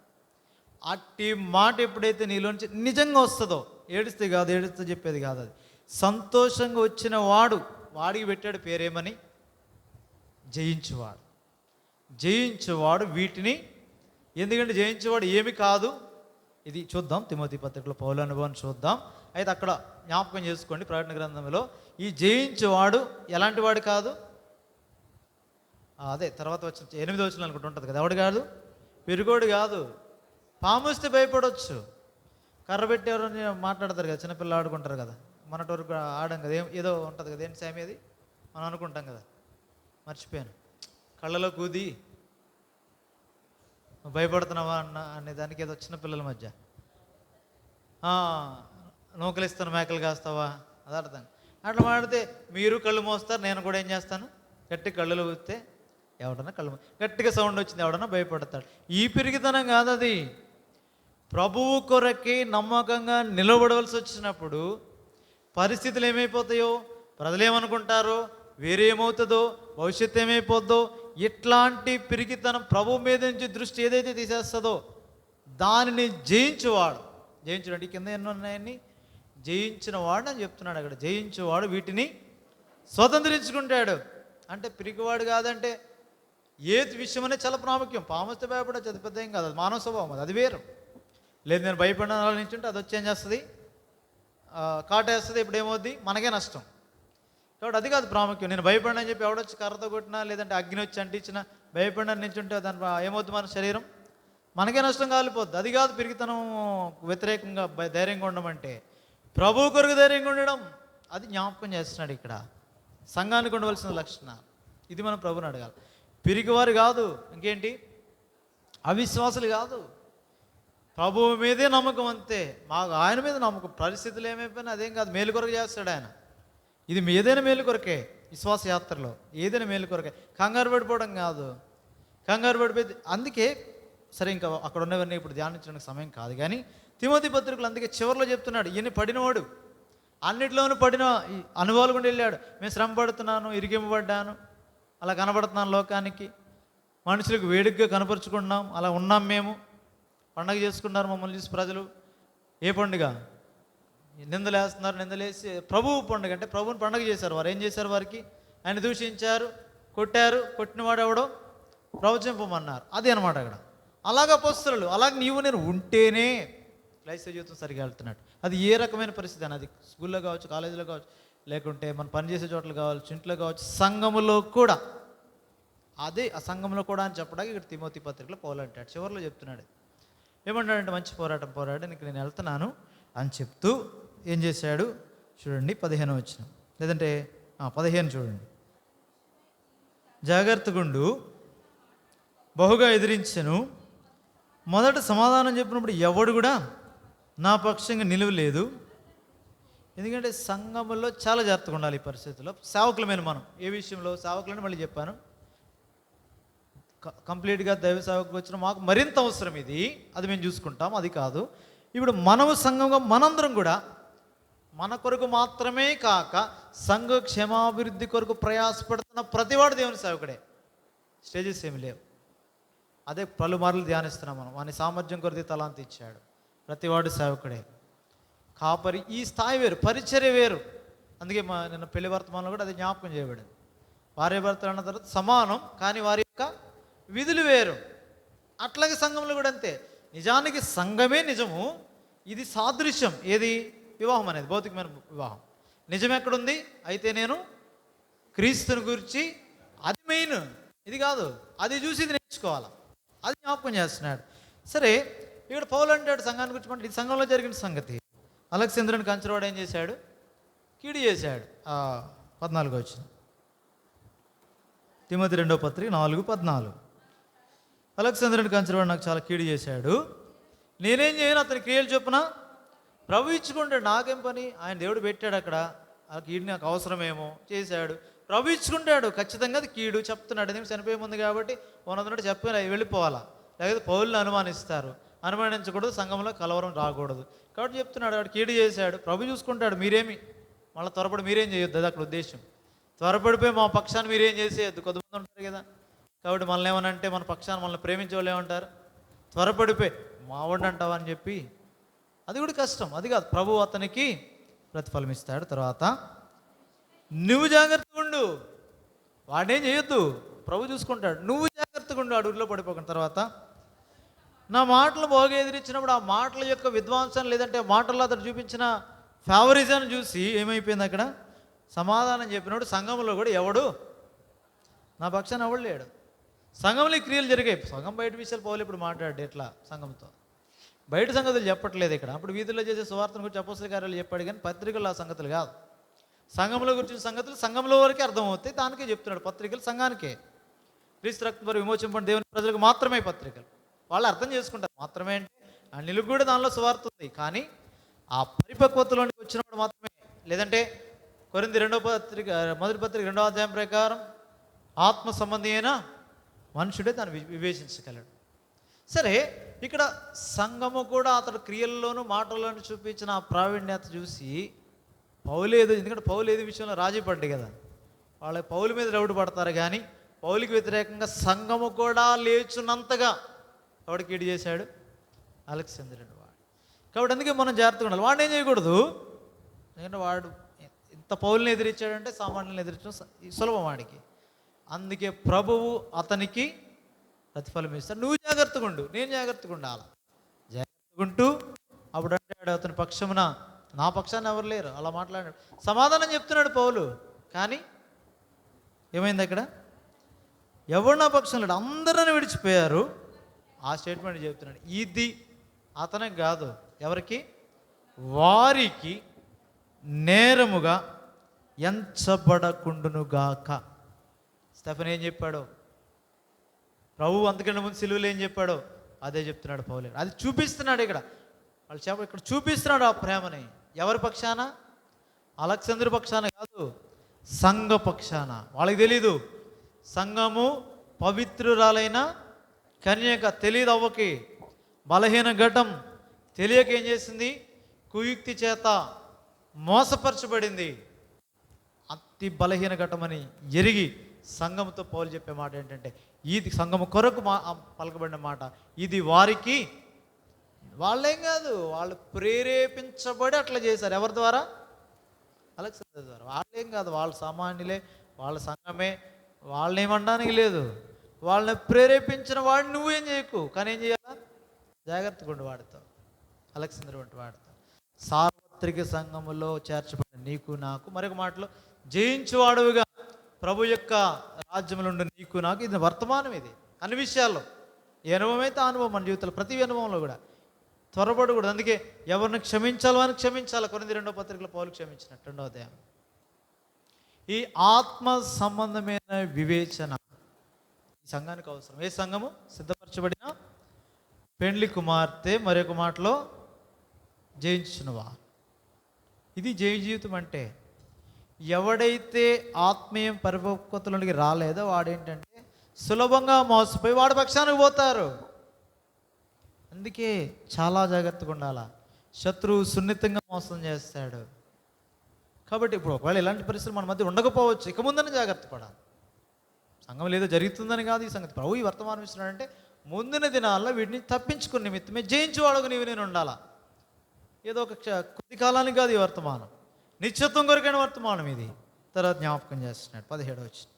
అట్టి మాట ఎప్పుడైతే నీలోంచి నిజంగా వస్తుందో, ఏడుస్తే కాదు, ఏడుస్తే చెప్పేది కాదు, అది సంతోషంగా వచ్చిన వాడికి పెట్టాడు పేరేమని, జయించువాడు. జయించువాడు వీటిని, ఎందుకంటే జయించేవాడు ఏమి కాదు. ఇది చూద్దాం, తిమోతి పత్రికలో పౌలు అనుభవాన్ని చూద్దాం. అయితే అక్కడ జ్ఞాపకం చేసుకోండి, ప్రకటన గ్రంథంలో ఈ జయించేవాడు ఎలాంటి వాడు కాదు, అదే తర్వాత వచ్చిన 8వ వచనం అనుకుంటూ ఉంటుంది కదా, ఎవడు కాదు, పెరుగోడు కాదు. పాము వస్తే భయపడవచ్చు, కర్ర పెట్టేవారని మాట్లాడతారు కదా, చిన్నపిల్లలు ఆడుకుంటారు కదా, మనటి వరకు ఆడం కదా, ఏదో ఉంటుంది కదా, ఏంటి సామి అది మనం అనుకుంటాం కదా, మర్చిపోయాను, కళ్ళలో కూది భయపడుతున్నావా అనే దానికి ఏదో చిన్నపిల్లల మధ్య నూకలిస్తాను మేకలు కాస్తావా, అది అర్థం. అట్లా మాడితే మీరు కళ్ళు మోస్తారు, నేను కూడా ఏం చేస్తాను, గట్టి కళ్ళలో ఊస్తే ఎవడన్నా గట్టిగా సౌండ్ వచ్చింది, ఎవడన్నా భయపడతాడు. ఈ పిరిగితనం కాదు అది. ప్రభువు కొరకే నమ్మకంగా నిలబడవలసి వచ్చినప్పుడు పరిస్థితులు ఏమైపోతాయో, ప్రజలు ఏమనుకుంటారో, వేరే ఏమవుతుందో, భవిష్యత్తు ఏమైపోద్దో, ఇట్లాంటి పిరికితనం ప్రభు మీద నుంచి దృష్టి ఏదైతే తీసేస్తుందో దానిని జయించువాడు. జయించువాడు కింద ఎన్నో ఉన్నాయని, జయించిన వాడు అని చెప్తున్నాడు అక్కడ. జయించువాడు వీటిని స్వతంత్రించుకుంటాడు. అంటే పిరికివాడు కాదంటే ఏ విషయం అనేది చాలా ప్రాముఖ్యం. పాము వస్తే భయపడచ్చు, అది పెద్ద ఏం కాదు, అది మానవ స్వభావం, అది వేరు. లేదు నేను భయపడిన నించుంటే అది వచ్చి ఏం చేస్తుంది, కాటేస్తుంది. ఇప్పుడు ఏమవుద్ది, మనకే నష్టం. కాబట్టి అది కాదు ప్రాముఖ్యం. నేను భయపడిన అని చెప్పి ఎవడొచ్చి కర్రతో కొట్టినా, లేదంటే అగ్ని వచ్చి అంటించినా భయపడిన నించుంటే దాని ఏమవుద్ది, మన శరీరం మనకే నష్టం కాలిపోద్ది. అది కాదు పిరికితనం వ్యతిరేకంగా ధైర్యంగా ఉండమంటే, ప్రభు కొరకు ధైర్యంగా ఉండడం, అది జ్ఞాపకం చేస్తున్నాడు ఇక్కడ. సంఘానికి ఉండవలసిన లక్షణాలు ఇది మనం ప్రభుని అడగాలి. పిరికివారు కాదు, ఇంకేంటి అవిశ్వాసులు కాదు, ప్రభువు మీదే నమ్మకం అంతే. మాకు ఆయన మీద నమ్మకం, పరిస్థితులు ఏమైపోయినా అదేం కాదు, మేలు కొరకు చేస్తాడు ఆయన. ఇది ఏదైనా మేలు కొరకే, విశ్వాస యాత్రలో ఏదైనా మేలు కొరకే, కంగారు పడిపోవడం కాదు. కంగారు పడిపోయి అందుకే సరే, ఇంకా అక్కడ ఉన్నవన్నీ ఇప్పుడు ధ్యానించడానికి సమయం కాదు. కానీ తిమోతి పత్రికలు అందుకే చివరిలో చెప్తున్నాడు, ఈయన పడినవాడు, అన్నిట్లోనూ పడిన అనుభవాలు కూడా వెళ్ళాడు. మేము శ్రమ పడుతున్నాను, ఇరిగింపబడ్డాను, అలా కనబడుతున్నాను లోకానికి, మనుషులకు వేడిగ్గా కనపరుచుకుంటున్నాం, అలా ఉన్నాం మేము. పండగ చేసుకున్నారు మమ్మల్ని చూసి ప్రజలు. ఏ పండుగ, నిందలేస్తున్నారు, నిందలేసి ప్రభువు పండుగ అంటే ప్రభువుని పండుగ చేశారు. వారు ఏం చేశారు, వారికి ఆయన దూషించారు, కొట్టారు, కొట్టినవాడు ఎవడో ప్రవచింపమన్నారు. అది అనమాట అక్కడ. అలాగ అపోస్తలులు, అలాగే నీవు నేను ఉంటేనే క్రైస్తవ జీవితం సరిగా వెళ్తున్నాడు. అది ఏ రకమైన పరిస్థితి అని, అది స్కూల్లో కావచ్చు, కాలేజీలో కావచ్చు, లేకుంటే మనం పనిచేసే చోట్ల కావచ్చు, ఇంట్లో కావచ్చు, సంఘములో కూడా. అదే ఆ సంఘంలో కూడా అని చెప్పడానికి ఇక్కడ తిమోతి పత్రికలో పౌలు అంటాడు, చివరిలో చెప్తున్నాడు. ఏమంటాడంటే, మంచి పోరాటం పోరాడు, నేను వెళ్తున్నాను అని చెప్తూ ఏం చేశాడు చూడండి, 15వ వచనం, లేదంటే 15 చూడండి. జాగ్రత్తగుండు, బహుగా ఎదిరించెను. మొదట సమాధానం చెప్పినప్పుడు ఎవడు కూడా నా పక్షంగా నిలవలేదు. ఎందుకంటే సంఘములో చాలా జాగ్రత్తగా ఉండాలి. ఈ పరిస్థితుల్లో సేవకులమైన మనం ఏ విషయంలో సేవకులని మళ్ళీ చెప్పాను, కంప్లీట్గా దైవ సేవకులు వచ్చిన మాకు మరింత అవసరం ఇది, అది మేము చూసుకుంటాం, అది కాదు. ఇప్పుడు మనము సంఘంగా మనందరం కూడా మన కొరకు మాత్రమే కాక సంఘ క్షేమాభివృద్ధి కొరకు ప్రయాసపడుతున్న ప్రతివాడు దేవుని సేవకుడే. స్టేజెస్ ఏమి లేవు. అదే పలుమార్లు ధ్యానిస్తున్నాం మనం. వాని సామర్థ్యం కొరది తలాంతి ఇచ్చాడు. ప్రతివాడు సేవకుడే. కాపరి ఈ స్థాయి వేరు, పరిచర్య వేరు. అందుకే నిన్న పెళ్లి వర్తమానంలో కూడా అది జ్ఞాపకం చేయబడింది. భార్య భర్తలు అన్న తర్వాత సమానం, కానీ వారి యొక్క విధులు వేరు. అట్లాగే సంఘంలో కూడా అంతే. నిజానికి సంఘమే నిజము, ఇది సాదృశ్యం. ఏది? వివాహం అనేది, భౌతికమైన వివాహం. నిజం ఎక్కడుంది? అయితే నేను క్రీస్తుని గురించి, అది మెయిన్, ఇది కాదు. అది చూసి ఇది నేర్చుకోవాలి. అది జ్ఞాపకం చేస్తున్నాడు. సరే, ఇక్కడ పౌలు అంటాడు సంఘాన్ని గురించి. ఇది సంఘంలో జరిగిన సంగతి. అలెగ్జాంద్రుని కంచరవాడు ఏం చేశాడు? కీడు చేశాడు. 14 వచ్చిన తిమోతి 2వ పత్రిక 4:14. అలెగ్జాంద్రుని కంచరవాడు నాకు చాలా కీడు చేశాడు. నేనేం చేయను, అతని క్రియలు చొప్పున ప్రభు ఇచ్చుకుంటాడు. నాకేం పని? ఆయన దేవుడు పెట్టాడు అక్కడ. ఆ కీడు నాకు అవసరమేమో, చేశాడు. ప్రభు ఇచ్చుకుంటాడు. ఖచ్చితంగా అది కీడు చెప్తున్నాడు. ఎందుకంటే చనిపోయే ముందు కాబట్టి ఉన్నదన్నట్టు చెప్పి వెళ్ళిపోవాలా, లేకపోతే పౌరులను అనుమానిస్తారు. అనుమానించకూడదు, సంఘంలో కలవరం రాకూడదు. కాబట్టి చెప్తున్నాడు, వాడు కీడు చేశాడు, ప్రభు చూసుకుంటాడు. మీరేమి మళ్ళీ త్వరపడి మీరేం చేయొద్దు, అది అక్కడ ఉద్దేశం. త్వరపడిపోయి మా పక్షాన్ని మీరేం చేసేయద్దు. కొద్దిమంది ఉంటారు కదా, కాబట్టి మనల్ని ఏమనంటే మన పక్షాన్ని మనల్ని ప్రేమించే వాళ్ళు ఏమంటారు? త్వరపడిపోయి మావాడు అంటావా అని చెప్పి, అది కూడా కష్టం. అది కాదు, ప్రభు అతనికి ప్రతిఫలం ఇస్తాడు. తర్వాత నువ్వు జాగ్రత్తగా ఉండు, వాడేం చేయొద్దు, ప్రభు చూసుకుంటాడు. నువ్వు జాగ్రత్తగా ఉండు, అడుగులో పడిపోకుండా. తర్వాత నా మాటలు బాగా ఎదిరించినప్పుడు ఆ మాటల యొక్క విద్వాంసాన్ని, లేదంటే మాటల్లో అతను చూపించిన ఫేవరిజాన్ని చూసి ఏమైపోయింది అక్కడ? సమాధానం చెప్పినప్పుడు సంఘంలో కూడా ఎవడు నా పక్షాన్ని ఎవడు లేడు. సంఘంలో ఈ క్రియలు జరిగాయి. సంఘం బయట విషయాలు పౌలు ఇప్పుడు మాట్లాడు ఎట్లా సంఘంతో, బయట సంగతులు చెప్పట్లేదు ఇక్కడ. అప్పుడు వీధుల్లో చేసే సువార్తను గురించి అపోస్తల కార్యాలు చెప్పాడు, కానీ పత్రికలు ఆ సంగతులు కాదు. సంఘంలో గురించిన సంగతులు సంఘంలో వరకే అర్థమవుతాయి. దానికే చెప్తున్నాడు. పత్రికలు సంఘానికే. క్రీస్తు రక్తం ద్వారా విమోచింపబడిన దేవుని ప్రజలకు మాత్రమే పత్రికలు. వాళ్ళు అర్థం చేసుకుంటారు. మాత్రమే అంటే అన్నిలకు కూడా దానిలో సువార్త ఉంది, కానీ ఆ పరిపక్వతలోనికి వచ్చినప్పుడు మాత్రమే. లేదంటే కొరింథీ 2వ పత్రిక, మొదటి పత్రిక 2వ అధ్యాయం ప్రకారం ఆత్మ సంబంధి అయిన మనుషుడే దాన్ని వివేచించగలడు. సరే, ఇక్కడ సంఘము కూడా అతడు క్రియల్లోనూ మాటల్లోనూ చూపించిన ఆ ప్రావీణ్యత చూసి పౌలేదు, ఎందుకంటే పౌలు ఏది విషయంలో రాజీ పడ్డాయి కదా, వాళ్ళ పౌలు మీద రౌడు పడతారు. కానీ పౌలికి వ్యతిరేకంగా సంఘము కూడా లేచున్నంతగా ఎవడికి కీడు చేశాడు? అలెగ్జాంద్రుడు వాడు. కాబట్టి అందుకే మనం జాగ్రత్తగా ఉండాలి. వాడిని ఏం చేయకూడదు, ఎందుకంటే వాడు ఇంత పౌల్ని ఎదిరించాడంటే సామాన్యులను ఎదిరించడం సులభం వాడికి. అందుకే ప్రభువు అతనికి ప్రతిఫలం ఇస్తాడు. నువ్వు జాగ్రత్తగా ఉండు, నేను జాగ్రత్తగా ఉండాలి. జాగ్రత్తగా ఉంటూ అప్పుడు అంటాడు, అతని పక్షమున నా పక్షాన్ని ఎవరు లేరు, అలా మాట్లాడాడు. సమాధానం చెప్తున్నాడు పౌలు. కానీ ఏమైంది అక్కడ? ఎవరు నా పక్షం లేడు, అందరూ విడిచిపోయారు. ఆ స్టేట్మెంట్ చెప్తున్నాడు. ఇది అతనికి కాదు, ఎవరికి? వారికి నేరముగా ఎంచబడకుండునుగాక. స్టెఫెన్ ఏం చెప్పాడో, ప్రభు అంతకంటే ముందు సిలువలో ఏం చెప్పాడో అదే చెప్తున్నాడు పౌలు. అది చూపిస్తున్నాడు ఇక్కడ. వాళ్ళు ఇక్కడ చూపిస్తున్నాడు ఆ ప్రేమని. ఎవరి పక్షాన? అలెగ్జాంద్రు పక్షాన కాదు, సంఘ పక్షాన. వాళ్ళకి తెలీదు, సంఘము పవిత్రురాలైన కన్యక. తెలియదు అవ్వకి, బలహీన ఘటం. తెలియక ఏం చేసింది? కుయుక్తి చేత మోసపరచబడింది. అతి బలహీన ఘటమని ఎరిగి సంఘముతో పౌలు చెప్పే మాట ఏంటంటే, ఇది సంఘము కొరకు పలకబడిన మాట. ఇది వారికి, వాళ్ళేం కాదు, వాళ్ళు ప్రేరేపించబడి అట్లా చేశారు. ఎవరి ద్వారా? అలెగ్జాంద్రు ద్వారా. వాళ్ళేం కాదు, వాళ్ళ సామాన్యులే, వాళ్ళ సంఘమే, వాళ్ళని ఏమనడానికి లేదు. వాళ్ళని ప్రేరేపించిన వాడిని నువ్వేం చేయకు, కానీ ఏం చేయాలా? జాగ్రత్తగా ఉండి వాడుతావు. అలెగ్జాంద్రు వంటి వాడుతావు. సార్వత్రిక సంఘములో చేర్చబడిన నీకు నాకు, మరొక మాటలో జయించువాడుగా ప్రభు యొక్క రాజ్యంలో ఉండే నీకు నాకు, ఇది వర్తమానం. ఇది అన్ని విషయాల్లో ఏ అనుభవం అయితే అనుభవం మన జీవితంలో ప్రతి అనుభవంలో కూడా త్వరపడకూడదు. అందుకే ఎవరిని క్షమించాలో అని క్షమించాలి. కొరింథీ 2వ పత్రికలో పౌలు క్షమించినట్టు 2వ అధ్యాయం. ఈ ఆత్మ సంబంధమైన వివేచన సంఘానికి అవసరం. ఏ సంఘము? సిద్ధపరచబడిన పెండ్లి కుమార్తె మరొక మాటలో జయించునువా. ఇది జయ జీవితం అంటే. ఎవడైతే ఆత్మీయ పరిపక్వతలోనికి రాలేదో వాడేంటంటే సులభంగా మోసపోయి వాడి పక్షానికి పోతారు. అందుకే చాలా జాగ్రత్తగా ఉండాలా. శత్రువు సున్నితంగా మోసం చేస్తాడు. కాబట్టి ఇప్పుడు ఒకవేళ ఇలాంటి పరిస్థితులు మన మధ్య ఉండకపోవచ్చు, ఇక ముందని జాగ్రత్త పడాలి. సంఘం ఏదో జరుగుతుందని కాదు ఈ సంగతి. ప్రభు ఈ వర్తమానం ఇస్తున్నాడంటే ముందున దినాల్లో వీటిని తప్పించుకునే నిమిత్తమే జయించేవాడుగా నీవు నేను ఉండాలా. ఏదో ఒక కొద్ది కాలానికి కాదు ఈ వర్తమానం, నిత్యత్వం కొరకైన వర్తమానం ఇది. తర్వాత జ్ఞాపకం చేస్తున్నాడు 17వ వచనం.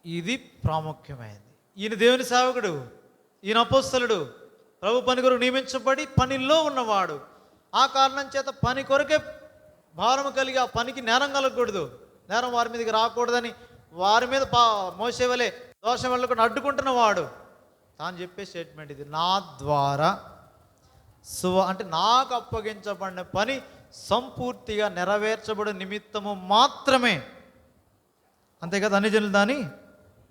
ఇది ప్రాముఖ్యమైనది. ఈయన దేవుని సేవకుడు, ఈయన అపోస్తలుడు, ప్రభు పని కొరకు నియమించబడి పనిలో ఉన్నవాడు. ఆ కారణం చేత పని కొరకే భారం కలిగి ఆ పనికి నేరం కలగకూడదు, నేరం వారి మీదకి రాకూడదని వారి మీద మోసేవలే దోషం వెళ్ళకుండా అడ్డుకుంటున్నవాడు. తాను చెప్పే స్టేట్మెంట్ ఇది. నా ద్వారా అంటే నాకు అప్పగించబడిన పని సంపూర్తిగా నెరవేర్చబడిన నిమిత్తము మాత్రమే. అంతే కదా, అన్ని జనులు దాన్ని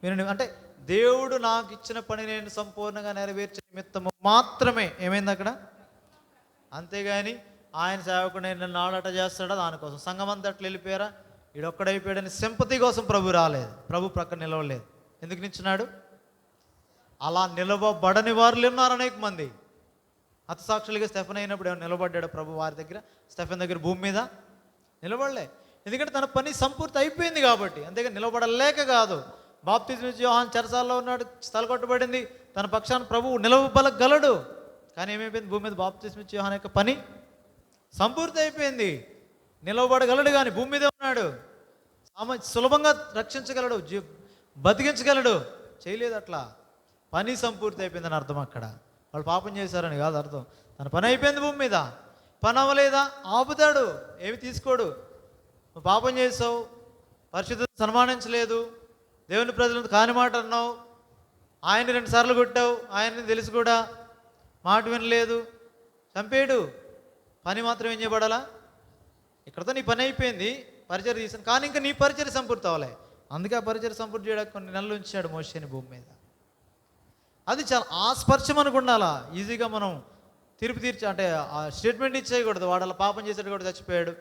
విని అంటే దేవుడు నాకు ఇచ్చిన పని నేను సంపూర్ణంగా నెరవేర్చే నిమిత్తము మాత్రమే. ఏమైంది అక్కడ? అంతేగాని ఆయన సేవకుడు నేను నాడట చేస్తాడా దానికోసం సంఘం అంతా అట్లా వెళ్ళిపోయారా, ఈడొక్కడైపోయాడని సింపతి కోసం ప్రభు రాలేదు, ప్రభు ప్రక్కన నిలవలేదు. ఎందుకు నిల్చున్నాడు? అలా నిలవబడని వారు ఉన్నారు అనేక మంది. హతసాక్షులుగా స్టెఫెన్ అయినప్పుడు ఏమైనా నిలబడ్డాడు ప్రభు వారి దగ్గర? స్టెఫెన్ దగ్గర భూమి మీద నిలబడలే. ఎందుకంటే తన పని సంపూర్తి అయిపోయింది కాబట్టి. అంతేగాని నిలబడలేక కాదు. బాప్తిజం ఇచ్చి యోహాను చెరసాల్లో ఉన్నాడు, స్థల కొట్టబడింది, తన పక్షాన ప్రభువు నిలవబలగలడు. కానీ ఏమైపోయింది? భూమి మీద బాప్తిజం ఇచ్చి యోహాను యొక్క పని సంపూర్తి అయిపోయింది. నిలవబడగలడు కానీ భూమి మీదే ఉన్నాడు. సులభంగా రక్షించగలడు, బతికించగలడు. చేయలేదు అట్లా. పని సంపూర్తి అయిపోయిందని అర్థం. అక్కడ వాళ్ళు పాపం చేశారని కాదు అర్థం. తన పని అయిపోయింది భూమి మీద. పని అవ్వలేదా ఆపుతాడు, ఏమి తీసుకోడు. నువ్వు పాపం చేసావు, పరిశుద్ధత సన్మానించలేదు, దేవుని ప్రజలను కాని మాట అన్నావు, ఆయన్ని 2 సార్లు కొట్టావు, ఆయన్ని తెలిసి కూడా మాట వినలేదు, చంపేడు. పని మాత్రం ఏం చేయబడాలా? ఇక్కడతో నీ పని అయిపోయింది, పరిచర్య తీసాను. కానీ ఇంకా నీ పరిచర్య సంపూర్తి అవ్వలే. అందుకే ఆ పరిచర్య సంపూర్తి చేయడానికి కొన్ని నెలలు ఉంచాడు మోషేని భూమి మీద. అది చాలా ఆ స్పర్శం అనుకుండాలా. ఈజీగా మనం తీర్పు అంటే ఆ స్టేట్మెంట్ ఇచ్చేయకూడదు, వాడు అలా పాపం చేసాడు కూడా చచ్చిపోయాడు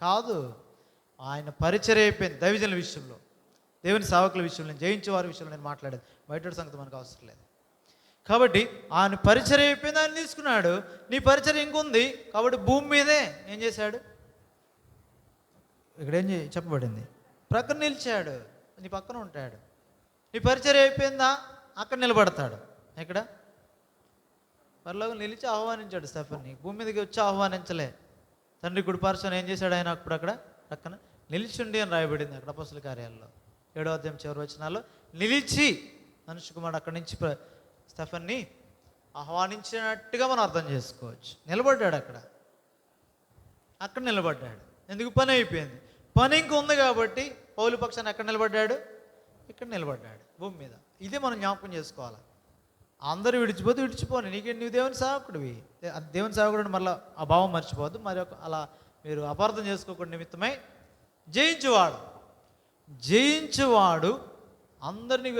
కాదు. ఆయన పరిచర్య అయిపోయింది. దైవజనుల విషయంలో, దేవుని సేవకుల విషయంలో, జయించే వారి విషయంలో నేను మాట్లాడేది. బయట సంగతి మనకు అవసరం లేదు. కాబట్టి ఆయన పరిచర్య అయిపోయింది, ఆయన తీసుకున్నాడు. నీ పరిచర్య ఇంకొంది కాబట్టి భూమి మీదే ఏం చేశాడు? ఇక్కడేం చెప్పబడింది? ప్రక్కన నిలిచాడు, నీ పక్కన ఉంటాడు. నీ పరిచర్య అయిపోయిందా? అక్కడ నిలబడతాడు. ఇక్కడ పరలోకం నిలిచి ఆహ్వానించాడు స్టెఫెన్ని. భూమి మీదకి వచ్చి ఆహ్వానించలే. తండ్రి కుడిపార్శ్వన ఏం చేశాడు? ఆయన అప్పుడు అక్కడ పక్కన నిలిచుండి అని రాయబడింది అక్కడ అపోస్తల కార్యాల్లో 7వ అధ్యాయం చివరి వచనాల్లో. నిలిచి మనుష్య కుమారుడు అక్కడి నుంచి స్టెఫెన్ని ఆహ్వానించినట్టుగా మనం అర్థం చేసుకోవచ్చు. నిలబడ్డాడు అక్కడ నిలబడ్డాడు. ఎందుకు? పని అయిపోయింది. పని ఇంక ఉంది కాబట్టి పౌలు పక్షాన్ని ఎక్కడ నిలబడ్డాడు? ఇక్కడ నిలబడ్డాడు భూమి మీద. ఇదే మనం జ్ఞాపకం చేసుకోవాలి. అందరూ విడిచిపోని నువ్వు దేవుని సేవకుడివి. దేవుని సేవకుడు మళ్ళీ ఆ భావం మర్చిపోవద్దు. మరి అలా మీరు అపార్థం చేసుకోకుండా నిమిత్తమై జయించువాడు అందరినీ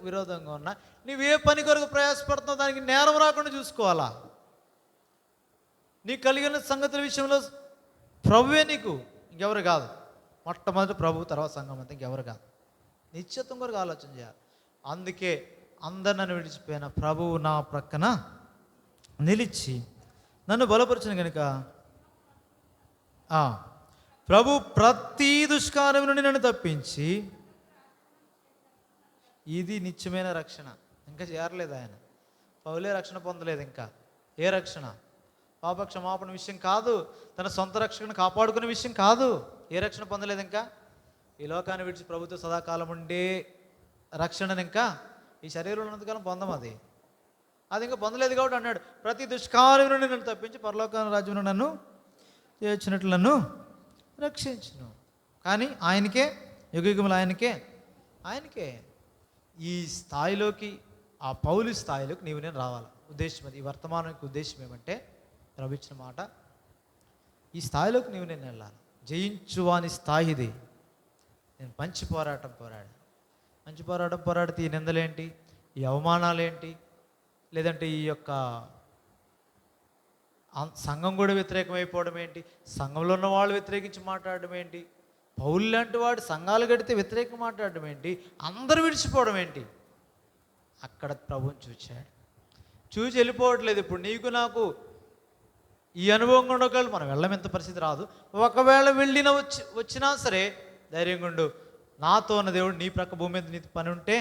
విరోధంగా ఉన్నా నువ్వు ఏ పని కొరకు ప్రయాసపడుతున్నావు దానికి నేరం రాకుండా చూసుకోవాలా. నీకు కలిగిన సంగతుల విషయంలో ప్రభువే నీకు, ఇంకెవరు కాదు. మొట్టమొదటి ప్రభు, తర్వాత సంఘం అంతా, ఇంకెవరు కాదు. నిత్యత్వం కొరకు ఆలోచన చేయాలి. అందుకే అందరు నన్ను విడిచిపోయిన ప్రభువు నా ప్రక్కన నిలిచి నన్ను బలపరిచిన కనుక ప్రభు ప్రతి దుష్కార్యం నుండి నన్ను తప్పించి, ఇది నిత్యమైన రక్షణ. ఇంకా చేరలేదు ఆయన. పౌలే రక్షణ పొందలేదు. ఇంకా ఏ రక్షణ? పాప క్షమాపణ విషయం కాదు, తన సొంత రక్షణను కాపాడుకునే విషయం కాదు. ఏ రక్షణ పొందలేదు ఇంకా? ఈ లోకాన్ని విడిచి ప్రభుత్వ సదాకాలం ఉండే రక్షణను ఇంకా ఈ శరీరంలో ఉన్నంతకాలం పొందం. అది ఇంకా పొందలేదు కాబట్టి అన్నాడు, ప్రతి దుష్కార్యం నుండి నన్ను తప్పించి పరలోక రాజ్యంలో నన్ను చేర్చినట్లు నన్ను రక్షించును. కానీ ఆయనకే, యుగయుగములు ఆయనకే ఈ స్థాయిలోకి, ఆ పౌలు స్థాయిలోకి నీవు నేను రావాలి. ఉద్దేశం అది. ఈ వర్తమానానికి ఉద్దేశం ఏమంటే ప్రభు ఇచ్చిన మాట, ఈ స్థాయిలోకి నీవు నేను వెళ్ళాలి. జయించువాని స్థాయి ఇది. నేను మంచి పోరాటం పోరాడు, మంచి పోరాటం పోరాడితే ఈ నిందలేంటి, ఈ అవమానాలేంటి, లేదంటే ఈ యొక్క సంఘం కూడా వ్యతిరేకమైపోవడం ఏంటి, సంఘంలో ఉన్న వాళ్ళు వ్యతిరేకించి మాట్లాడడం ఏంటి, పౌలు లాంటి వాడు సంఘాలు కడితే వ్యతిరేకంగా మాట్లాడడం ఏంటి, అందరూ విడిచిపోవడం ఏంటి? అక్కడ ప్రభువుని చూశాడు. చూసి వెళ్ళిపోవట్లేదు. ఇప్పుడు నీకు నాకు ఈ అనుభవం కూడా ఒకవేళ మనం వెళ్ళమెంత పరిస్థితి రాదు. ఒకవేళ వచ్చినా సరే ధైర్యంగా ఉండు. నాతో ఉన్న దేవుడు నీ ప్రక్క భూమి మీద నీ పని ఉంటే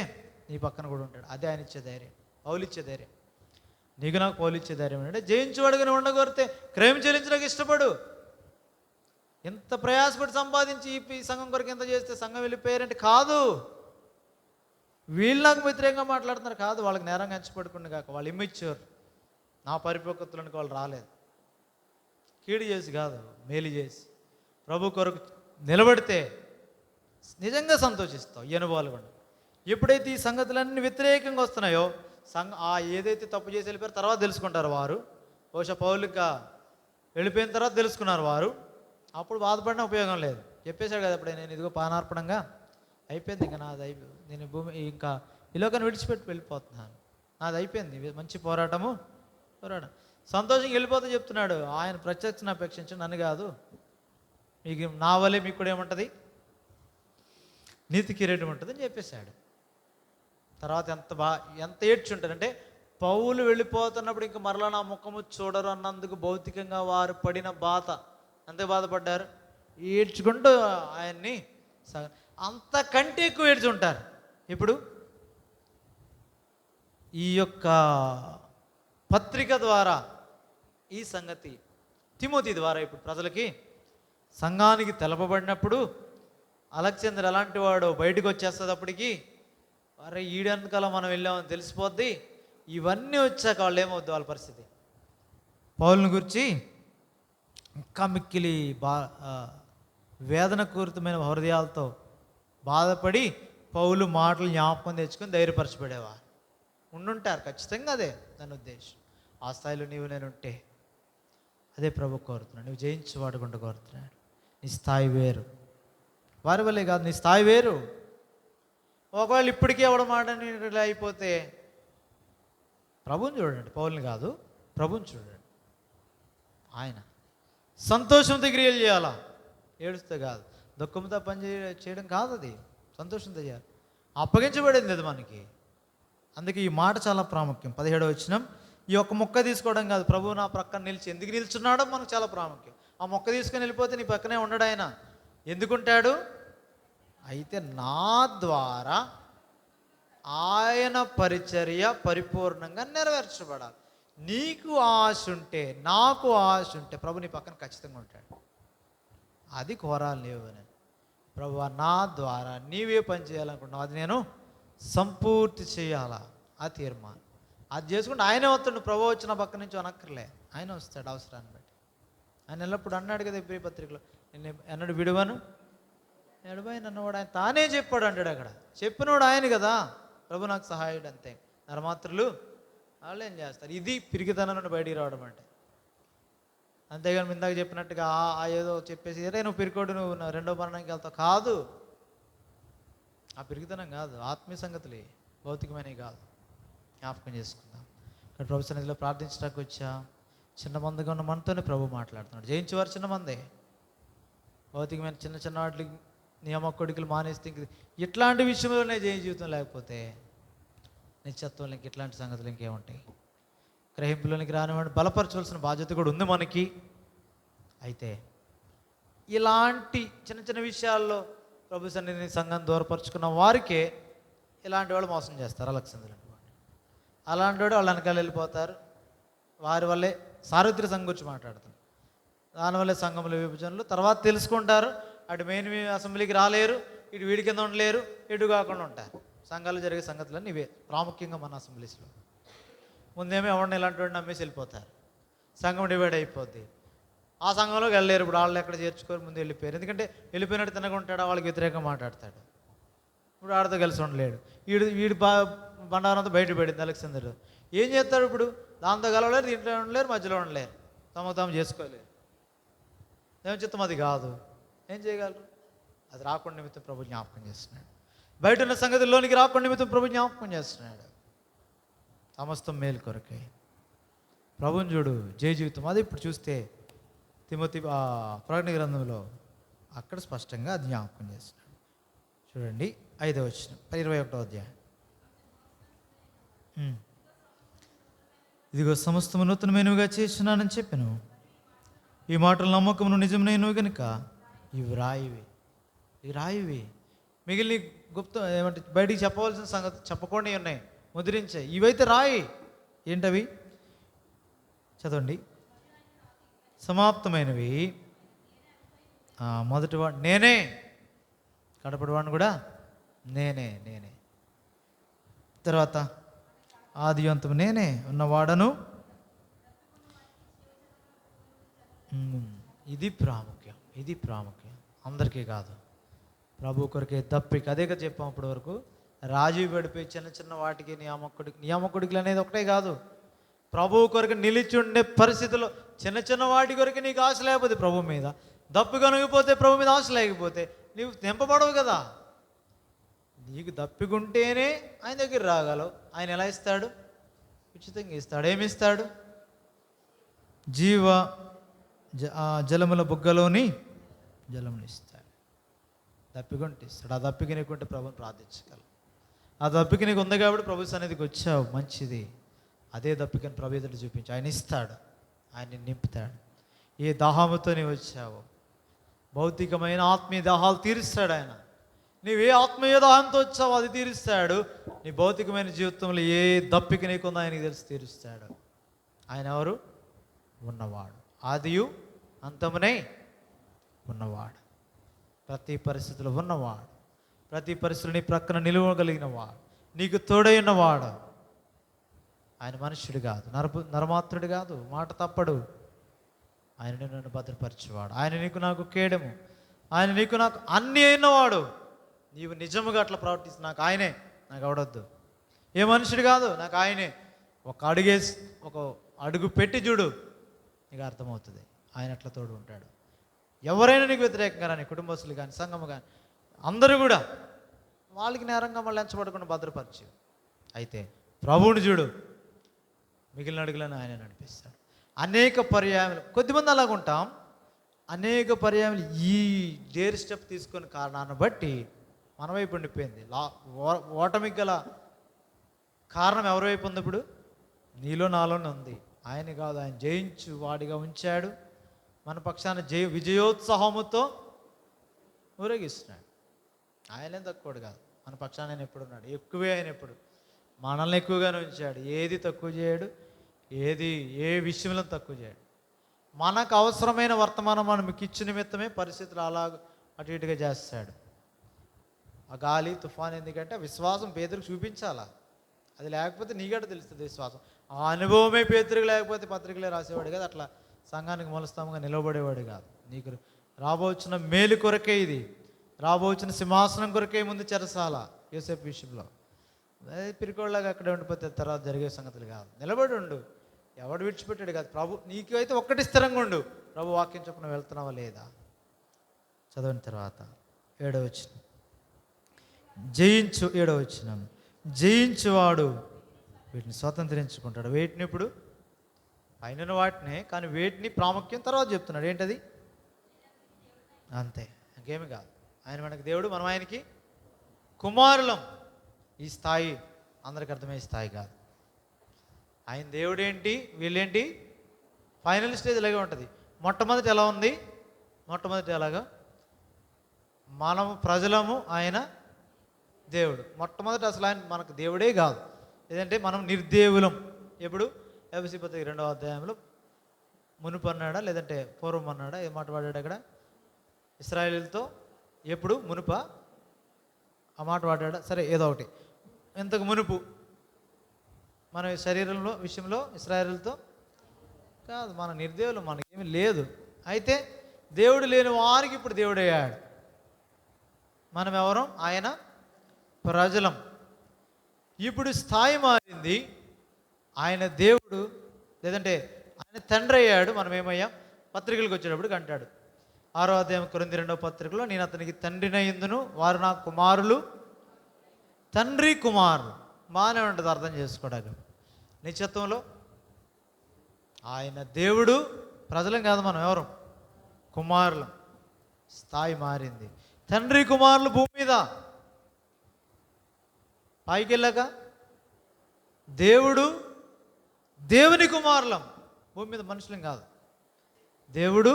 నీ పక్కన కూడా ఉంటాడు. అదే ఆయన ఇచ్చే ధైర్యం, పౌలు ఇచ్చే ధైర్యం. నీకు నాకు పౌలు ఇచ్చే ధైర్యం అంటే జయించేవాడుగానే ఉండగొరితే క్రయం చెల్లించడానికి ఇష్టపడు. ఎంత ప్రయాసపడి సంపాదించి ఈ సంఘం కొరకు ఎంత చేస్తే సంఘం వెళ్ళిపోయారంటే కాదు, వీళ్ళు నాకు వ్యతిరేకంగా మాట్లాడుతున్నారు కాదు, వాళ్ళకి నేరంగా ఎంచబడుకుండా కాక వాళ్ళు ఇమ్మెచ్యూర్, నా పరిపక్వతలకు వాళ్ళు రాలేదు. కీడు చేసి కాదు, మేలు చేసి ప్రభు కొరకు నిలబడితే నిజంగా సంతోషిస్తావు. ఈ అనుభవాలు కూడా ఎప్పుడైతే ఈ సంగతులన్నీ వ్యతిరేకంగా వస్తున్నాయో ఏదైతే తప్పు చేసి వెళ్ళిపోయారో తర్వాత తెలుసుకుంటారు వారు. బహుశా పౌలుగా వెళ్ళిపోయిన తర్వాత తెలుసుకున్నారు వారు. అప్పుడు బాధపడిన ఉపయోగం లేదు. చెప్పేశాడు కదా అప్పుడే, నేను ఇదిగో పానార్పణంగా అయిపోయింది, ఇంకా నాది అయిపోయింది, నేను భూమి ఇంకా ఈ లోకాన్ని విడిచిపెట్టి వెళ్ళిపోతున్నాను, నాది అయిపోయింది, మంచి పోరాటం సంతోషంగా వెళ్ళిపోతూ చెప్తున్నాడు. ఆయన ప్రత్యక్షను అపేక్షించి నన్ను కాదు, మీకు నా వల్లే మీకు కూడా ఏముంటుంది, నీతి కిరీటం ఉంటుంది అని చెప్పేశాడు. తర్వాత ఎంత ఏడ్చుంటారంటే పౌలు వెళ్ళిపోతున్నప్పుడు ఇంకా మరలా నా ముఖము చూడరు అన్నందుకు భౌతికంగా వారు పడిన బాధ అంతే బాధపడ్డారు. ఏడ్చుకుంటూ ఆయన్ని అంతకంటే ఎక్కువ ఏడ్చుంటారు. ఇప్పుడు ఈ యొక్క పత్రిక ద్వారా ఈ సంగతి తిమోతి ద్వారా ఇప్పుడు ప్రజలకి సంఘానికి తెలపబడినప్పుడు అలెగ్జాండర్ ఎలాంటి వాడు బయటకు వచ్చేస్తుంది. అప్పటికి అరే ఈడెనకాల మనం వెళ్ళామని తెలిసిపోద్ది. ఇవన్నీ వచ్చాక వాళ్ళు ఏమవుద్ది వాళ్ళ పరిస్థితి. పౌలుని గురించి ఇంకా మిక్కిలి వేదన పూరితమైన హృదయాలతో బాధపడి పౌలు మాటలు జ్ఞాపకం తెచ్చుకొని ధైర్యపరచబడేవారు ఉండుంటారు. ఖచ్చితంగా అదే దాని ఉద్దేశం. ఆ స్థాయిలో నీవు నేను ఉంటే అదే ప్రభు కోరుతున్నాడు. నువ్వు జయించేవాడుకుంటూ కోరుతున్నాడు. నీ స్థాయి వేరు, వారి వల్లే కాదు, నీ స్థాయి వేరు. ఒకవేళ ఇప్పటికీ ఎవడ మాట అయిపోతే ప్రభుని చూడండి, పౌల్ని కాదు ప్రభుని చూడండి. ఆయన సంతోషంతో క్రియలు చేయాలా, ఏడుస్తే కాదు, దుఃఖంతో పని చేయడం కాదు, అది సంతోషంతో చేయాలి. అప్పగించబడింది అది మనకి. అందుకే ఈ మాట చాలా ప్రాముఖ్యం. 17వ వచనం, ఈ ఒక్క మొక్క తీసుకోవడం కాదు, ప్రభువు నా ప్రక్కన నిలిచి ఎందుకు నిల్చున్నాడో మనకు చాలా ప్రాముఖ్యం. ఆ మొక్క తీసుకొని వెళ్ళిపోతే నీ పక్కనే ఉండడు ఆయన. ఎందుకుంటాడు? అయితే నా ద్వారా ఆయన పరిచర్య పరిపూర్ణంగా నెరవేర్చబడాలి. నీకు ఆశ ఉంటే, నాకు ఆశ ఉంటే ప్రభు నీ పక్కన ఖచ్చితంగా ఉంటాడు. అది కోరాలి నీవు. నేను ప్రభు నా ద్వారా నీవే పని చేయాలనుకుంటున్నావు, అది నేను సంపూర్తి చేయాలా, ఆ తీర్మానం అది చేసుకుంటే ఆయనే వస్తాడు. ప్రభు వచ్చిన పక్క నుంచి అనక్కర్లే, ఆయన వస్తాడు అవసరాన్ని బట్టి. ఆయన ఎల్లప్పుడు అన్నాడు కదా ఈ పత్రికలో, నేను ఎన్నడు విడువను ఎడబాయి అన్నవాడు ఆయన తానే చెప్పాడు అంటాడు. అక్కడ చెప్పినవాడు ఆయన కదా, ప్రభు నాకు సహాయుడు. అంతే, నరమాత్రులు వాళ్ళు ఏం చేస్తారు. ఇది పిరికితనం నుండి బయటికి రావడం అంటే. అంతేగాని ఇందాక చెప్పినట్టుగా ఏదో చెప్పేసి ఏరే నువ్వు పిరికోడు, నువ్వు రెండో మరణానికి వెళ్తావు కాదు. ఆ పిరికితనం కాదు, ఆత్మీయ సంగతులే, భౌతికమైనవి కాదు. జ్ఞాపకం చేసుకుందాం. ఇక్కడ ప్రభు సన్నిధిలో ప్రార్థించడానికి వచ్చా. చిన్న మందిగా ఉన్న మనతోనే ప్రభు మాట్లాడుతున్నాడు. జయించేవారు చిన్న మందే. భౌతికమైన చిన్న చిన్న వాటికి నియమ కొడుకులు మానేస్తే ఇట్లాంటి విషయంలోనే జయ జీవితం లేకపోతే నిత్యత్వంలో ఇట్లాంటి సంగతులు ఇంకేముంటాయి? గ్రహింపులోనికి రానివాడిని బలపరచవలసిన బాధ్యత కూడా ఉంది మనకి. అయితే ఇలాంటి చిన్న చిన్న విషయాల్లో ప్రభు సన్నిధిని సంఘం దూరపరుచుకున్న వారికే ఇలాంటి వాళ్ళు మోసం చేస్తారు. అలెగ్జాండర్ అలాంటి వాడు వాళ్ళు వెనకాల వెళ్ళిపోతారు. వారి వల్లే సార్వత్రిక సంఘం గురించి మాట్లాడుతారు. దానివల్లే సంఘంలో విభజనలు తర్వాత తెలుసుకుంటారు. అటు మెయిన్ అసెంబ్లీకి రాలేరు, ఇటు వీడి కింద ఉండలేరు, ఇటు కాకుండా ఉంటారు. సంఘాలు జరిగే సంగతులన్నీ ఇవే ప్రాముఖ్యంగా మన అసెంబ్లీస్లో. ముందేమో ఎవరిని ఇలాంటి వాడిని నమ్మేసి వెళ్ళిపోతారు. సంఘం డివైడ్ అయిపోద్ది. ఆ సంఘంలోకి వెళ్ళలేరు. ఇప్పుడు వాళ్ళు ఎక్కడ చేర్చుకోరు, ముందు వెళ్ళిపోయారు. ఎందుకంటే వెళ్ళిపోయినట్టు తినకుంటాడు, వాళ్ళకి వ్యతిరేకంగా మాట్లాడతాడు. ఇప్పుడు ఆడితో కలిసి ఉండలేడు. వీడి బండారంతో బయట పడింది అలెగ్జాండర్. ఏం చేస్తాడు ఇప్పుడు? దాంతో కలవలేరు, దీంట్లో ఉండలేరు, మధ్యలో ఉండలేరు, తాము చేసుకోలేరు. ఏం చిత్తం అది కాదు. ఏం చేయగలరు? అది రాకుండా నిమిత్తం ప్రభు జ్ఞాపకం చేస్తున్నాడు. బయట ఉన్న సంగతిలోనికి రాకుండా నిమిత్తం ప్రభు జ్ఞాపకం చేస్తున్నాడు. సమస్తం మేలు కొరకే. ప్రభుని చూడు, జయ జీవితం. అది ఇప్పుడు చూస్తే తిమోతి ప్రకటన గ్రంథంలో అక్కడ స్పష్టంగా అది జ్ఞాపకం చేస్తున్నాడు. చూడండి 5వ వచనం 21వ అధ్యాయం. ఇదిగో సమస్తము నూతనమైనవిగా చేస్తున్నానని చెప్పాను. ఈ మాటలు నమ్మకమును నిజమైనవి కనుక ఇవి రాయివి. మిగిలిన గుప్త ఏమంటే బయటికి చెప్పవలసిన సంగతి చెప్పకుండా ఉన్నాయి, ముద్రించాయి. ఇవైతే రాయి. ఏంటవి? చదవండి. సమాప్తమైనవి. మొదటివాడు నేనే, కడపటివాడిని కూడా నేనే. తర్వాత ఆది అంతము నేనే ఉన్నవాడను. ఇది ప్రాముఖ్యం. అందరికీ కాదు, ప్రభు కొరకే దప్పిక. అదే కదా చెప్పాం అప్పటి వరకు. రాజీ పడిపోయి చిన్న వాటికి నియామకుడికి అనేది ఒకటే కాదు. ప్రభు కొరకు నిలిచి ఉండే పరిస్థితుల్లో చిన్న వాటి కొరకు నీకు ఆశ లేకపోతే ప్రభు మీద, దప్పిక కనుగిపోతే ప్రభు మీద ఆశ లేకపోతే నీవు నింపబడవు కదా. నీకు దప్పికుంటేనే ఆయన దగ్గర రాగలవు. ఆయన ఎలా ఇస్తాడు? ఉచితంగా ఇస్తాడు. ఏమిస్తాడు? జలముల బుగ్గలోని జలములు ఇస్తాడు. దప్పికుంటే ఇస్తాడు. ఆ దప్పిక నీకుంటే ప్రభుని ప్రార్థించగలవు. ఆ దప్పిక నీకు ఉంది కాబట్టి ప్రభు సన్నిధికి వచ్చావు, మంచిది. అదే దప్పికని ప్రభు ఎదుట చూపించి ఆయన ఇస్తాడు, ఆయన నింపుతాడు. ఏ దాహముతో నీవు వచ్చావో భౌతికమైన ఆత్మీయ దాహాలు తీరుస్తాడు ఆయన. నీవే ఆత్మీయ దాహంతో వచ్చావో అది తీరుస్తాడు. నీ భౌతికమైన జీవితంలో ఏ దప్పిక నీకుందో ఆయనకి తెలిసి తీరుస్తాడు. ఆయన ఎవరు? ఉన్నవాడు, ఆదియు అంతమునై ఉన్నవాడు, ప్రతి పరిస్థితిలో ఉన్నవాడు, ప్రతి పరిస్థితులు నీ ప్రక్కన నిలువగలిగిన వాడు, నీకు తోడైనవాడు. ఆయన మనుష్యుడు కాదు, నరమాత్రుడు కాదు, మాట తప్పడు. ఆయన నన్ను భద్రపరిచేవాడు. ఆయన నీకు నాకు కేడము. ఆయన నీకు నాకు అన్నీ అయినవాడు. నీవు నిజముగా అట్లా ప్రవర్తిస్తే నాకు ఆయనే, నాకు అవడొద్దు. ఏ మనుషుడు కాదు, నాకు ఆయనే. ఒక అడుగు పెట్టి చూడు, నీకు అర్థమవుతుంది. ఆయన అట్లా తోడు ఉంటాడు. ఎవరైనా నీకు వ్యతిరేకంగా రాని, కుటుంబస్తులు కానీ సంఘము కానీ అందరూ కూడా వాళ్ళకి నేరంగా మళ్ళీ ఎంచబడకుండా భద్రపరిచి. అయితే ప్రభువుని చూడు, మిగిలిన అడుగులను ఆయన నడిపిస్తాడు. అనేక పర్యాయములు, కొద్దిమంది అలాగుంటాం, అనేక పర్యాయములు ఈ డేర్ స్టెప్ తీసుకున్న కారణాన్ని బట్టి మన వైపు ఉండిపోయింది. ఓటమికి గల కారణం ఎవరి వైపు ఉంది? ఇప్పుడు నీలో నాలోనే ఉంది. ఆయన కాదు, ఆయన జయించు వాడిగా ఉంచాడు. మన పక్షాన విజయోత్సాహముతో ఊరేగిస్తున్నాడు. ఆయనేం తక్కువడు కాదు, మన పక్షాన ఆయన ఎప్పుడు ఉన్నాడు. ఎక్కువే ఆయన ఎప్పుడు మనల్ని ఎక్కువగానే ఉంచాడు. ఏది తక్కువ చేయడు, ఏ విషయంలో తక్కువ చేయడు. మనకు అవసరమైన వర్తమానం మనకి ఇచ్చిన నిమిత్తమే పరిస్థితులు అలా అటు ఇటుగా చేస్తాడు. ఆ గాలి తుఫాన్ ఎందుకంటే విశ్వాసం పేదరికి చూపించాలా. అది లేకపోతే నీగడ తెలుస్తుంది విశ్వాసం. ఆ అనుభవమే పేదరికి లేకపోతే పత్రికలే రాసేవాడు కాదు, అట్లా సంఘానికి మూలస్తంభంగా నిలబడేవాడు కాదు. నీకు రాబోచిన మేలు కొరకే, ఇది రాబోచిన సింహాసనం కొరకే ముందు చెరసాల. యోసేపు విషయంలో పిరికోళ్ళగా అక్కడే ఉండిపోతే తర్వాత జరిగే సంగతులు కాదు. నిలబడి ఉండు, ఎవడు విడిచిపెట్టాడు కాదు. ప్రభు నీకు అయితే ఒక్కటి స్థిరంగా ఉండు. ప్రభు వాక్యం చొప్పున వెళ్తున్నావా లేదా? చదివిన తర్వాత 7వ వచనం, జయించువాడు వీటిని స్వతంత్రించుకుంటాడు. వేటిని? ఇప్పుడు పైన వాటినే, కానీ వేటిని ప్రాముఖ్యం తర్వాత చెప్తున్నాడు. ఏంటది? అంతే, ఇంకేమి కాదు. ఆయన మనకి దేవుడు, మనం ఆయనకి కుమారులం. ఈ స్థాయి అందరికి అర్థమయ్యే స్థాయి కాదు. ఆయన దేవుడు ఏంటి, వీళ్ళేంటి, ఫైనల్ స్టేజ్ ఇలాగే ఉంటుంది. మొట్టమొదటి ఎలా ఉంది? మొట్టమొదటి ఎలాగా? మనము ప్రజలము, ఆయన దేవుడు. మొట్టమొదటి అసలు ఆయన మనకు దేవుడే కాదు. ఏదంటే మనం నిర్దేవులం. ఎప్పుడు? ఎఫెసీ పత్రిక 2వ అధ్యాయంలో మునుపు అన్నాడా లేదంటే పూర్వం అన్నాడా? ఏ మాట వాడాడు అక్కడ? ఇశ్రాయేలుతో ఎప్పుడు మునుప ఆ మాట వాడాడా? సరే, ఏదో ఒకటి. ఇంతకు మునుపు మన శరీరంలో విషయంలో ఇశ్రాయేలుతో కాదు, మన నిర్దేవులు, మనకేమీ లేదు. అయితే దేవుడు లేని వారికి ఇప్పుడు దేవుడయ్యాడు. మనం ఎవరం? ఆయన ప్రజలం. ఇప్పుడు స్థాయి మారింది. ఆయన దేవుడు లేదంటే ఆయన తండ్రి అయ్యాడు, మనం ఏమయ్యాం? పత్రికలకు వచ్చేటప్పుడు అంటాడు 6వ అధ్యాయం కొరింథీ 2వ పత్రికలో, నేను అతనికి తండ్రినయ్యుందును, వారు నా కుమారులు తండ్రి కుమారుడు బాగానే ఉంటుంది అర్థం చేసుకోవడానికి. నిత్యత్వంలో ఆయన దేవుడు, ప్రజలం కాదు మనం, ఎవరు కుమారులం. స్థాయి మారింది. తండ్రి కుమారులు భూమి మీద, పైకి వెళ్ళాక దేవుడు దేవుని కుమారులం. భూమి మీద మనుషులం కాదు, దేవుడు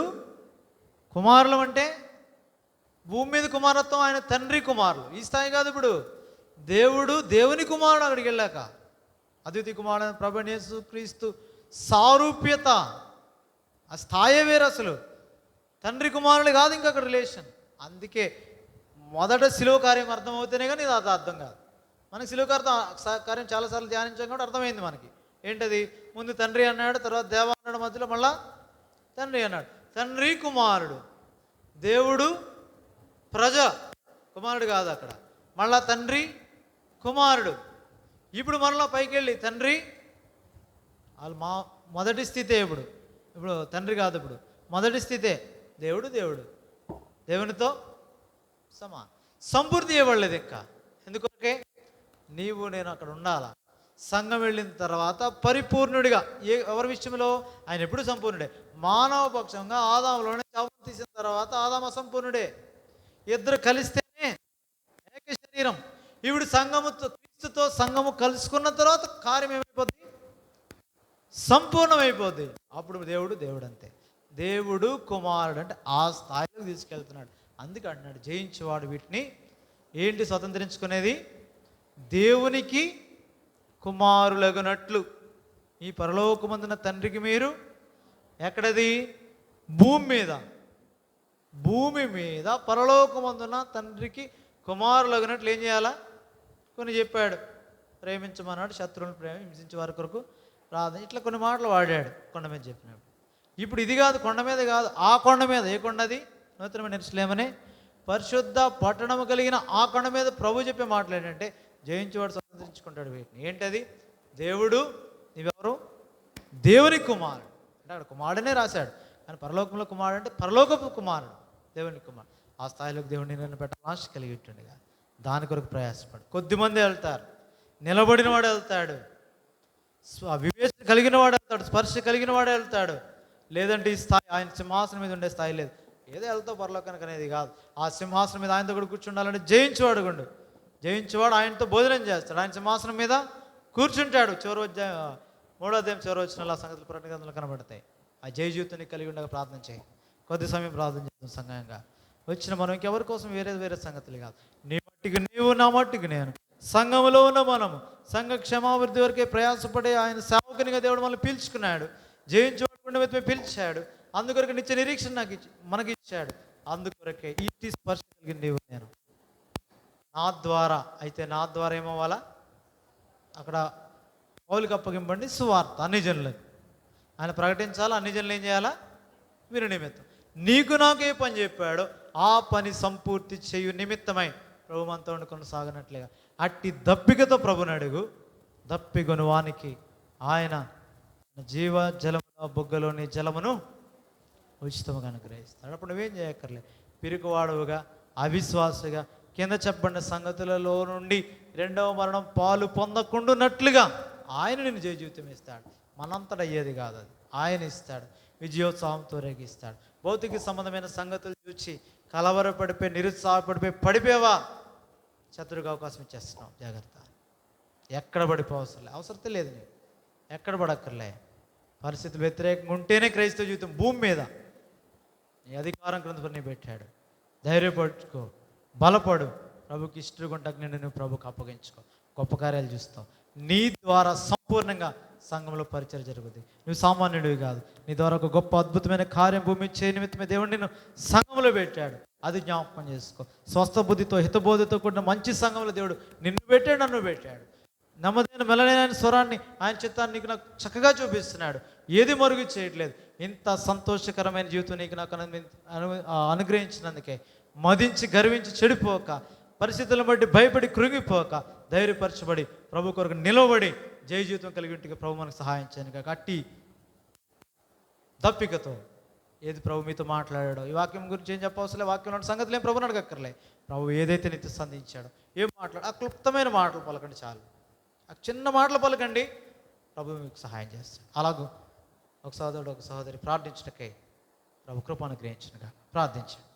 కుమారులం. అంటే భూమి మీద కుమారత్వం, ఆయన తండ్రి కుమారులు. ఈ స్థాయి కాదు. ఇప్పుడు దేవుడు దేవుని కుమారుడు. అక్కడికి వెళ్ళాక అద్వితీయ కుమారుడు ప్రభువైన యేసు క్రీస్తు సారూప్యత, ఆ స్థాయి వేరు. అసలు తండ్రి కుమారులు కాదు ఇంకా అక్కడ రిలేషన్. అందుకే మొదట శిలువ కార్యం అర్థమవుతేనే కానీ ఇది అది అర్థం కాదు. మనకి శిలువ కార్యం చాలాసార్లు ధ్యానించాం కూడా అర్థమైంది మనకి. ఏంటది? ముందు తండ్రి అన్నాడు, తర్వాత దేవ అన్నాడు, మధ్యలో మళ్ళా తండ్రి అన్నాడు. తండ్రి కుమారుడు, దేవుడు ప్రజ, కుమారుడు కాదు అక్కడ. మళ్ళా తండ్రి కుమారుడు. ఇప్పుడు మరలా పైకి వెళ్ళి తండ్రి, వాళ్ళు మొదటి స్థితే. ఇప్పుడు తండ్రి కాదు, ఇప్పుడు మొదటి స్థితే. దేవుడు దేవునితో సంపూర్తి ఇవ్వలేదు ఇంకా. ఎందుకంటే నీవు నేను అక్కడ ఉండాలా. సంఘం వెళ్ళిన తర్వాత పరిపూర్ణుడిగా ఎవరి విషయంలో ఆయన ఎప్పుడు సంపూర్ణుడే. మానవ పక్షంగా ఆదాములోనే శాపం తీసిన తర్వాత ఆదాము అసంపూర్ణుడే. ఇద్దరు కలిస్తేనే ఏక శరీరం. ఇప్పుడు క్రీస్తుతో సంఘము కలుసుకున్న తర్వాత కార్యం ఏమైపోద్ది? సంపూర్ణమైపోద్ది. అప్పుడు దేవుడు అంతే. దేవుడు కుమారుడు అంటే ఆ స్థాయిలోకి తీసుకెళ్తున్నాడు. అందుకే అంటున్నాడు, జయించేవాడు వీటిని ఏంటి స్వతంత్రించుకునేది? దేవునికి కుమారులగునట్లు ఈ పరలోకమందున తండ్రికి మీరు ఎక్కడది? భూమి మీద పరలోకమందున తండ్రికి కుమారులగునట్లు ఏం చేయాలా? కొన్ని చెప్పాడు. ప్రేమించమన్నాడు, శత్రువులను హింసించే వారి కొరకు ప్రార్థన, ఇట్లా కొన్ని మాటలు వాడాడు కొండ మీద చెప్పినప్పుడు. ఇప్పుడు ఇది కాదు, కొండ మీద కాదు, ఆ కొండ మీద. ఏ కొండది? నూతనమైన యెరూషలేమనే పరిశుద్ధ పట్టణము కలిగిన ఆ కొండ మీద ప్రభు చెప్పే మాటలు ఏంటంటే, జయించేవాడు స్వతంత్రించుకుంటాడు వీటిని. ఏంటది? దేవుడు, నీవెవరు? దేవుని కుమారుడు. అంటే అక్కడ కుమారుడనే రాశాడు, కానీ పరలోకంలో కుమారుడు అంటే పరలోకపు కుమారుడు, దేవుని కుమారుడు. ఆ స్థాయిలోకి దేవుడిని నేను పెట్టాలని ఆశ కలిగి ఉంటుండగా దాని కొరకు ప్రయాసపడు. కొద్దిమంది వెళ్తారు, నిలబడిన వాడు వెళ్తాడు, వివేచన కలిగిన వాడు వెళ్తాడు, స్పర్శ కలిగిన వాడు వెళ్తాడు. లేదంటే ఈ స్థాయి ఆయన సింహాసనం మీద ఉండే స్థాయి లేదు. ఏదో వెళ్తావు పరలోకానికి అనేది కాదు. ఆ సింహాసనం మీద ఆయనతో కూడా కూర్చుండాలంటే జయించేవాడు ఆయనతో భోజనం చేస్తాడు, ఆయన సింహాసనం మీద కూర్చుంటాడు. 3వ అధ్యాయం చివరి వచనాల్లో ఆ సంగతులు ప్రకటన గ్రంథంలో కనబడతాయి. ఆ జయ జీవితాన్ని కలిగి ఉండగా ప్రార్థన చేయి. కొద్ది సమయం ప్రార్థన చేద్దాం సంఘంగా. వచ్చిన మనం ఇంకెవరి కోసం వేరే సంగతులు కాదు. నీ మట్టికి నీవు, నా మట్టికి నేను, సంఘములో ఉన్న మనము సంఘ క్షమాభివృద్ధి వరకే ప్రయాసపడే ఆయన సేవకునిగా దేవుడు మనల్ని పిలుచుకున్నాడు. జయించేవాడు పిలిచాడు. అందుకొరకు నిత్య నిరీక్షణ మనకి ఇచ్చాడు. అందుకొరకే ఈ స్పర్శ కలిగిన నీవు నేను. నా ద్వారా ఏమవ్వాలా? అక్కడ పౌలుకి అప్పగింపండి సువార్త అన్ని జనులకు ఆయన ప్రకటించాలా. అన్ని జనులు ఏం చేయాలా? వీరి నిమిత్తం. నీకు నాకు ఏ పని చెప్పాడో ఆ పని సంపూర్తి చేయు నిమిత్తమై ప్రభు మనతో కొనసాగనట్లుగా అట్టి దప్పికతో ప్రభుని అడుగు. దప్పిగొను వానికి ఆయన జీవ జలముల బొగ్గలోని జలమును ఉచితముగా అనుగ్రహిస్తాడు. అప్పుడు నువ్వేం చేయక్కర్లే. పిరికివాడుగా, అవిశ్వాసగా, కింద చెప్పబడిన సంగతులలో నుండి రెండవ మరణం పాలు పొందకుండానట్లుగా ఆయన నిన్ను జయ జీవితం ఇస్తాడు. మనంతట అయ్యేది కాదు, అది ఆయన ఇస్తాడు. విజయోత్సాహంతో రేగిస్తాడు. భౌతిక సంబంధమైన సంగతులు చూసి కలవరపడిపోయి, నిరుత్సాహపడిపోయి పడిపోయావా? శత్రువుకి అవకాశం ఇచ్చేస్తున్నావు. జాగ్రత్త. ఎక్కడ పడిపోవసరం అవసరం లేదు. నీకు ఎక్కడ పడక్కర్లే. పరిస్థితులు వ్యతిరేకంగా ఉంటేనే క్రైస్తవ జీవితం. భూమి మీద నీ అధికారం క్రింద పెట్టాడు. ధైర్యపడుకో, బలపడు. ప్రభుకి ఇష్టగుంటకు నిన్ను నువ్వు ప్రభుకి అప్పగించుకో. గొప్ప కార్యాలు చూస్తావు. నీ ద్వారా సంపూర్ణంగా సంఘంలో పరిచయం జరుగుతుంది. నువ్వు సామాన్యుడివి కాదు. నీ ద్వారా ఒక గొప్ప అద్భుతమైన కార్యం భూమి చేయ నిమిత్తమే దేవుడు నిన్ను సంఘంలో పెట్టాడు. అది జ్ఞాపకం చేసుకో. స్వస్థ బుద్ధితో, హితబోధితో కూడిన మంచి సంఘంలో దేవుడు నిన్ను పెట్టాడు, నన్ను పెట్టాడు. నమ్మదైన మెలనైన స్వరాన్ని, ఆయన చిత్తాన్ని నీకు నాకు చక్కగా చూపిస్తున్నాడు. ఏది మరుగు చేయట్లేదు. ఇంత సంతోషకరమైన జీవితం నీకు నాకు అనుగ్రహించినందుకే మదించి గర్వించి చెడిపోక, పరిస్థితులను బట్టి భయపడి కృంగిపోక, ధైర్యపరచబడి ప్రభు కొరకు నిలవబడి జయ జీవితం కలిగి ఉంటే ప్రభు మనకు సహాయం చేయను. అట్టి దప్పికతో ఏది ప్రభు మీతో మాట్లాడాడో, ఈ వాక్యం గురించి ఏం చెప్పవసలే, వాక్యంలో సంగతులు ఏం ప్రభుని అడగక్కర్లే. ప్రభు ఏదైతే నీతో సంధించాడో, ఏం మాట్లాడు, ఆ క్లుప్తమైన మాటలు పలకండి చాలు. ఆ చిన్న మాటలు పలకండి, ప్రభు మీకు సహాయం చేస్తాడు. అలాగూ ఒక సహోదరుడు ఒక సహోదరి ప్రార్థించటకై ప్రభు కృప అనుగ్రహించునుగా ప్రార్థించండి.